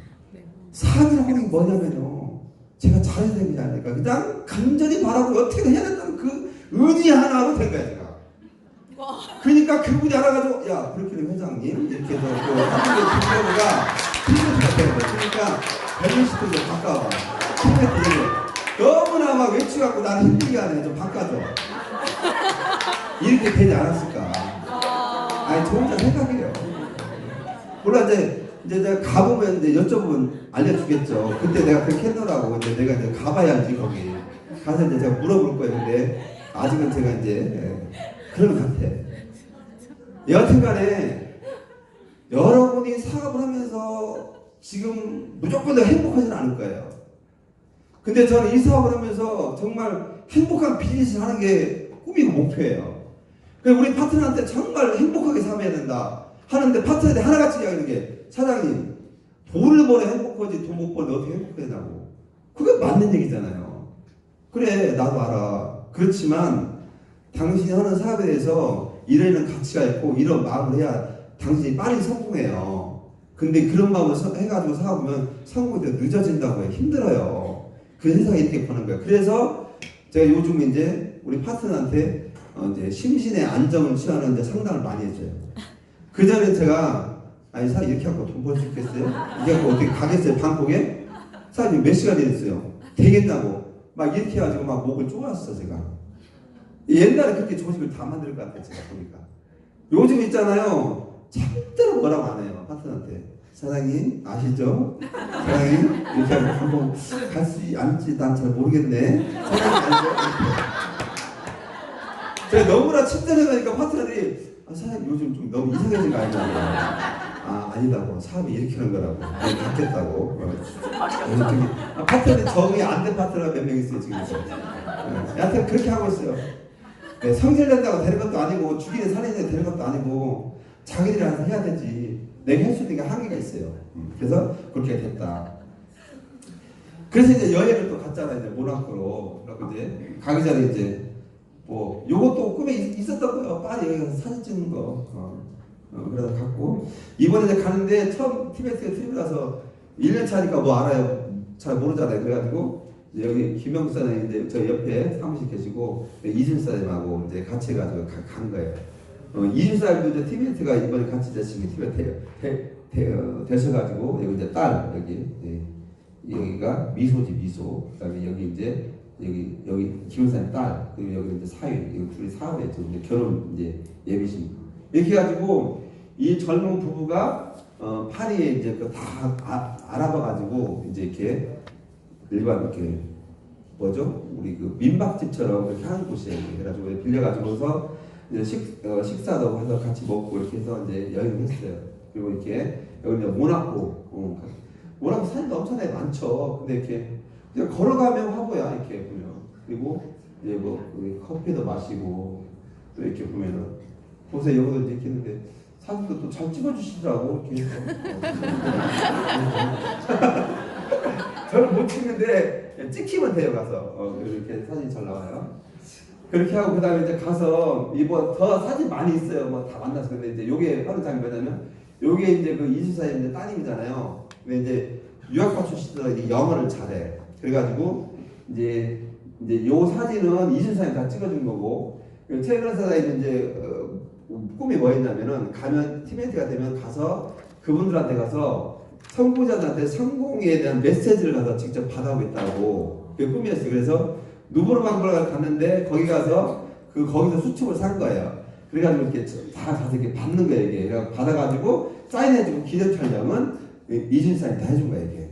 사람이 하는 게 뭐냐면요, 제가 잘해야 되는 게 아니니까 그냥 간절히 바라고 어떻게든 해야 된다는 그 의지 하나로 된 거야 제가. 그러니까 그분이 알아가지고 야 브루클린 회장님 이렇게 해서 그 한국의 팀장가 팀장가 되는 거야. 그러니까 벨로시티를 바꿔봐. 너무나 막 외치갖고 나를 힘들게 하네. 좀 바꿔줘. 이렇게 되지 않았을까. 아니 저 혼자 생각해요. 물론 이제 내가 가보면 이제 여쭤보면 알려주겠죠. 그때 내가 그렇게 했노라고. 이제 내가 이제 가봐야지 거기 가서 이제 제가 물어볼 거예요. 근데 아직은 제가 이제 그런 것 같아. 여하튼간에 여러분이 사업을 하면서 지금 무조건 내가 행복하지는 않을 거예요. 근데 저는 이 사업을 하면서 정말 행복한 비즈니스를 하는 게 꿈이고 목표예요. 그래서 우리 파트너한테 정말 행복하게 살아야 된다 하는데 파트너한테 하나같이 이야기하는 게 사장님 돈을 벌어 행복하지 돈 못 벌어 어떻게 행복하냐고. 그게 맞는 얘기잖아요. 그래 나도 알아. 그렇지만 당신이 하는 사업에 대해서 이런 가치가 있고 이런 마음을 해야 당신이 빨리 성공해요. 근데 그런 마음을 해가지고 사업하면 성공이 더 늦어진다고 해요. 힘들어요. 그 회사가 이렇게 보는 거예요. 그래서 제가 요즘 이제 우리 파트너한테 이제 심신의 안정을 취하는 이제 상담을 많이 해줘요. 그 전에 제가 아니 사장님 이렇게 하고 돈 벌 수 있겠어요? 이게 하고 어떻게 가겠어요? 방콕에? 사장님 몇 시간 일했어요? 되겠냐고 막 이렇게 해가지고 막 목을 쪼았어 제가. 옛날에 그렇게 조직을 다 만들 것 같아요 제가 보니까. 요즘 있잖아요 절대로 뭐라고 안 해요 파트너한테. 사장님 아시죠? 사장님 이렇게 하고 한번 갈 수 있는지 난 잘 모르겠네. 사장님 아시죠? 제가 너무나 친절해가니까 파트너들이 아, 사장님 요즘 좀 너무 이상해진 거 아니냐. 아니다고. 사업이 이렇게 하는 거라고. 바뀌었다고. 파트너는 적응이 안 된 파트너가 몇 명 있어요 지금. 여하튼 그렇게 하고 있어요. 네, 성질낸다고 되는 것도 아니고 죽이는 살인이 되는 것도 아니고 자기들이 알아서 해야 되지. 내가 할 수 있는 게 한계가 있어요. 그래서 그렇게 됐다. 그래서 이제 여행을 또 갔잖아요. 이제 모나코로. 그래서 이제 가기 전에 이제 뭐 요것도 꿈에 있었던 거예요. 파리 여기 가서 사진 찍는 거. 그래서 갔고 이번에 이제 가는데 처음 티베트에 트립을 가서 1년 차니까 뭐 알아요. 잘 모르잖아요. 그래가지고 이제 여기 김영수 사장님 이제 저 옆에 사무실 계시고 이준 사장님하고 이제 같이 해가지고 간 거예요. 이준 사장님도 이제 티베트가 이번에 같이 되시기 티베트 되셔가지고 여기 이제 딸 여기 여기가 미소지 미소. 그다음에 여기 이제 여기 김영사님 딸 그리고 여기 이제 사위 여기 둘이 사업했죠. 이제 결혼 이제 예비신 이렇게 해가지고 이 젊은 부부가 파리에 이제 다 알아봐가지고 이제 이렇게 일반 이렇게 뭐죠? 우리 그 민박집처럼 그렇게 하는 곳이에요. 그래가지고 빌려가지고서 이제 식사도 해서 같이 먹고 이렇게 해서 이제 여행을 했어요. 그리고 이렇게 여기 이제 모나코 사진도 엄청나게 많죠. 근데 이렇게 그냥 걸어가면 화보야 이렇게 보면. 그리고 이제 뭐 커피도 마시고 또 이렇게 보면은 보세요. 여기도 이제 이렇게 있는데 사진도 또 잘 찍어주시더라고 이렇게 해서. 저는 못 찍는데 찍히면 돼요 가서. 이렇게 사진 잘 나와요. 그렇게 하고 그다음에 이제 가서 이번 더 사진 많이 있어요. 뭐 다 만나서. 근데 이제 요게 하는 장면이 뭐냐면 요게 이제 그 이수사의 이제 따님이잖아요. 근데 이제 유학파 출신으로 이제 영어를 잘해. 그래가지고 이제 요 사진은 이순사님 다 찍어준 거고 최근에 사장님 이제 꿈이 뭐였냐면은 가면 티베트가 되면 가서 그분들한테 가서 성공자들한테 성공에 대한 메시지를 가서 직접 받아오겠다고 그게 꿈이었어요. 그래서 누브르방글을 갔는데 거기 가서 거기서 수첩을 산 거예요. 그래가지고 이렇게 다 가서 이렇게 받는 거예요. 이게 그래서 받아가지고 사인해주고 기념 촬영은 이준사님 다 해준 거예요. 이게.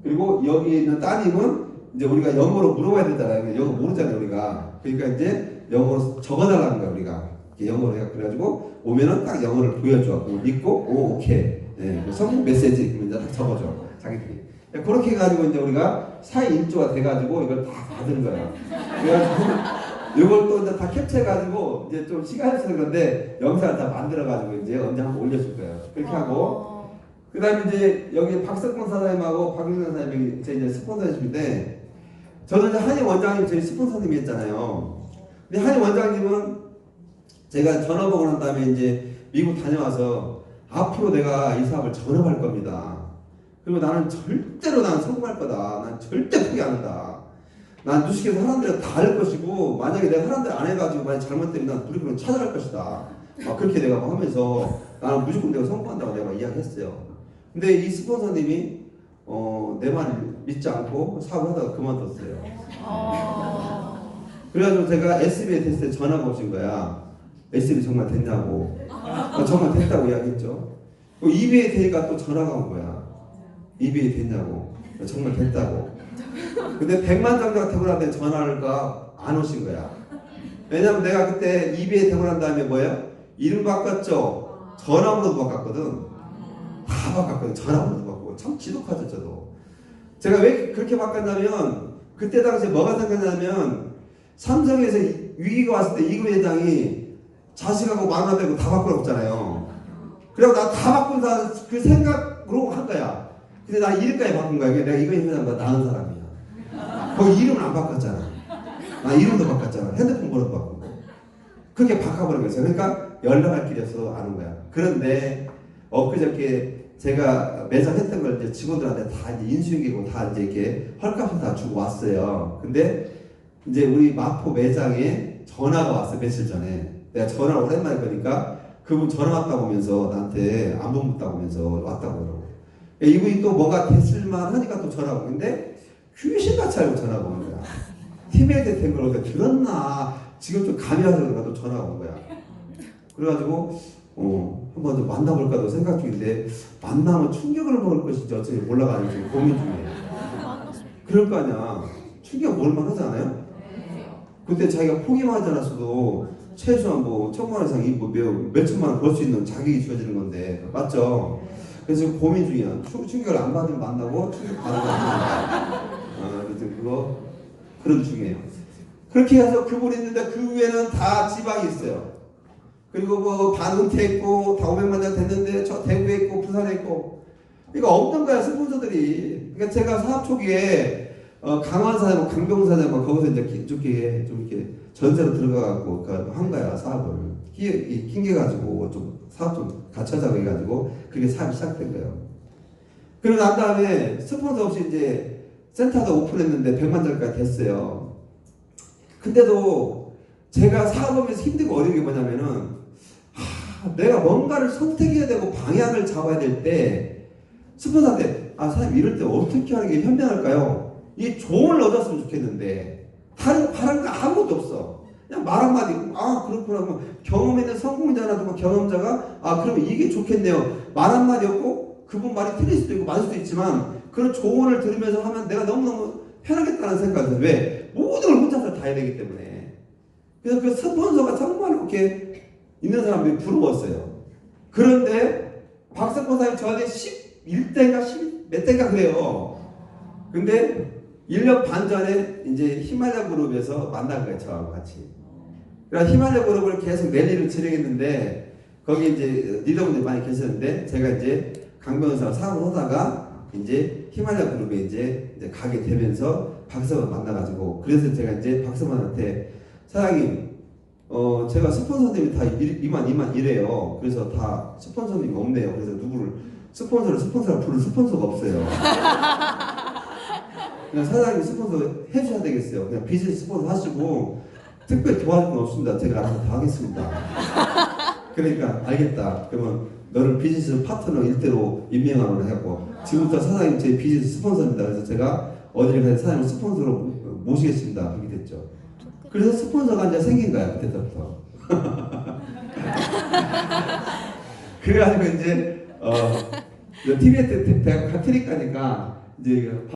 그리고 여기 있는 따님은 이제 우리가 영어로 물어봐야 되잖아요. 영어 모르잖아요 우리가. 그러니까 이제 영어로 적어달라는 거야 우리가. 영어로 해 그래가지고 오면은 딱 영어를 보여줘. 읽고 오 오케이. 네, 성공 메시지 그러면 이제 딱 적어줘 자기들이. 그렇게 해가지고 이제 우리가 4인 1조가 돼가지고 이걸 다 받은 거야. 그래가지고 이걸 또 이제 다 캡처해가지고 이제 좀 시간이 있어서 그런데 영상을 다 만들어가지고 이제 언제 한번 올려줄 거예요. 그렇게 하고. 그 다음에 이제 여기 박석권 사장님하고 박윤선 사장님이 제 이제 스폰서십인데 저는 이제 한희 원장님 저희 스폰서님이었잖아요. 근데 한희 원장님은 제가 전업을 한 다음에 이제 미국 다녀와서 앞으로 내가 이 사업을 전업할 겁니다. 그리고 나는 절대로 난 성공할 거다. 난 절대 포기 안 한다. 난 주식에서 사람들이 다 할 것이고 만약에 내가 사람들 안 해가지고 만약 잘못되면 난 불이익을 찾아갈 것이다. 그렇게 내가 하면서 나는 무조건 내가 성공한다고 내가 이야기했어요. 근데 이 스폰서님이 내 말을 믿지 않고 사업을 하다가 그만뒀어요. 그래가지고 제가 SB에 됐을 때 전화가 오신 거야. SB 정말 됐냐고. 정말 됐다고 이야기했죠. EBA 되니까 또 전화가 온 거야. EBA 됐냐고. 정말 됐다고. 근데 100만 정도가 되고 난 다음에 전화가 안 오신 거야. 왜냐면 내가 그때 EBA 되고 난 다음에 뭐예요? 이름 바꿨죠. 전화번호도 바꿨거든. 다 바꿨거든. 전화번호도 바꾸고. 참 지독하죠 저도. 제가 왜 그렇게 바꿨냐면 그때 당시에 뭐가 생각나면 삼성에서 위기가 왔을 때 이금 회장이 자식하고 만나되고 다 바꾸라고 했잖아요. 그리고 나 다 바꾼다 그 생각으로 한 거야. 근데 나 이름까지 바꾼 거야. 내가 이금 회장보다 나은 사람이야. 거기 이름은 안 바꿨잖아. 나 이름도 바꿨잖아. 핸드폰 번호도 바꾸고. 그렇게 바꿔버린 거였어요. 그러니까 연락할 길이 없어서 아는 거야. 그런데 엊그저께 제가 매장 했던 걸 이제 직원들한테 다 이제 인수인계고 다 이제 이렇게 헐값을 다 주고 왔어요. 근데 이제 우리 마포 매장에 전화가 왔어요. 며칠 전에. 내가 전화를 오랜만에 보니까 그분 전화 왔다고 하면서 나한테 안부 묻다고 하면서 왔다고 그러고. 이분이 또 뭐가 됐을만 하니까 또 전화가 오고. 근데 귀신같이 알고 전화가 오는 거야. 팀에 된 걸 들었나? 지금 좀 감이 와서 그런가 또 전화가 온 거야. 그래가지고 한번 좀 만나볼까도 생각 중인데 만나면 충격을 먹을 것인지 어찌 몰라가지고 지금 고민 중이에요. 그럴 거 아니야. 충격 먹을만 하지 않아요? 그때 자기가 포기만 하지 않았어도 최소한 뭐 1,000만 원 이상 뭐 몇 천만 원 벌 수 있는 자격이 주어지는 건데 맞죠? 그래서 지금 고민 중이야. 충격을 안 받으면 만나고 충격 받으면 만나고. 그래서 그런 중이에요. 그렇게 해서 그분이 있는데 그 위에는 다 지방이 있어요. 그리고 뭐 반 은퇴했고 다 500만 장 됐는데 저 대구에 있고 부산에 있고 이거 없는 거야 스폰서들이. 그러니까 제가 사업 초기에 강원사장, 강병사장 거기서 이제 좀 이렇게 전세로 들어가갖고 한 거야 사업을. 낑겨가지고 좀 사업 좀 같이 하자고 해가지고 그게 사업이 시작된 거예요. 그러고 난 다음에 스폰서 없이 이제 센터도 오픈했는데 100만 장까지 됐어요. 근데도 제가 사업하면서 힘들고 어려운 게 뭐냐면은 내가 뭔가를 선택해야 되고 방향을 잡아야 될 때 스폰서한테 사장님 이럴 때 어떻게 하는 게 현명할까요? 이 조언을 얻었으면 좋겠는데 다른 바라는 거 아무것도 없어. 그냥 말 한마디 그렇구나. 경험 있는 성공자나 경험자가 그러면 이게 좋겠네요. 말 한마디 없고 그분 말이 틀릴 수도 있고 맞을 수도 있지만 그런 조언을 들으면서 하면 내가 너무너무 편하겠다는 생각이 들어요. 왜? 모든 걸 혼자서 다 해야 되기 때문에. 그래서 그 스폰서가 정말 이렇게 있는 사람들이 부러웠어요. 그런데 박 스폰서님 저한테 11대인가 10몇 대인가 그래요. 근데 1년 반 전에 이제 히말라야 그룹에서 만난 거예요. 저하고 같이. 그래서 히말라야 그룹을 계속 랠리를 진행했는데 거기 이제 리더분들이 많이 계셨는데 제가 이제 강변호사 사업을 하다가 이제 히말라야 그룹에 이제 가게 되면서 박사만 만나가지고 그래서 제가 이제 박사만한테 사장님 제가 스폰서님이 다 이만 이래요. 그래서 다 스폰서님이 없네요. 그래서 누구를 스폰서를 부를 스폰서가 없어요. 그냥 사장님 스폰서 해주셔야 되겠어요. 그냥 비즈니스 스폰서 하시고 특별히 도와줄 건 없습니다. 제가 알아서 다 하겠습니다. 그러니까 알겠다. 그러면 너를 비즈니스 파트너 일대로 임명하라고 하고 지금부터 사장님 제 비즈니스 스폰서입니다. 그래서 제가 어디를 가서 사장님 스폰서로 모시겠습니다. 그렇게 됐죠. 그래서 스폰서가 이제 생긴 거야 그때부터. 그래가지고 이제 티베트 대학 카톨릭 가니까 이제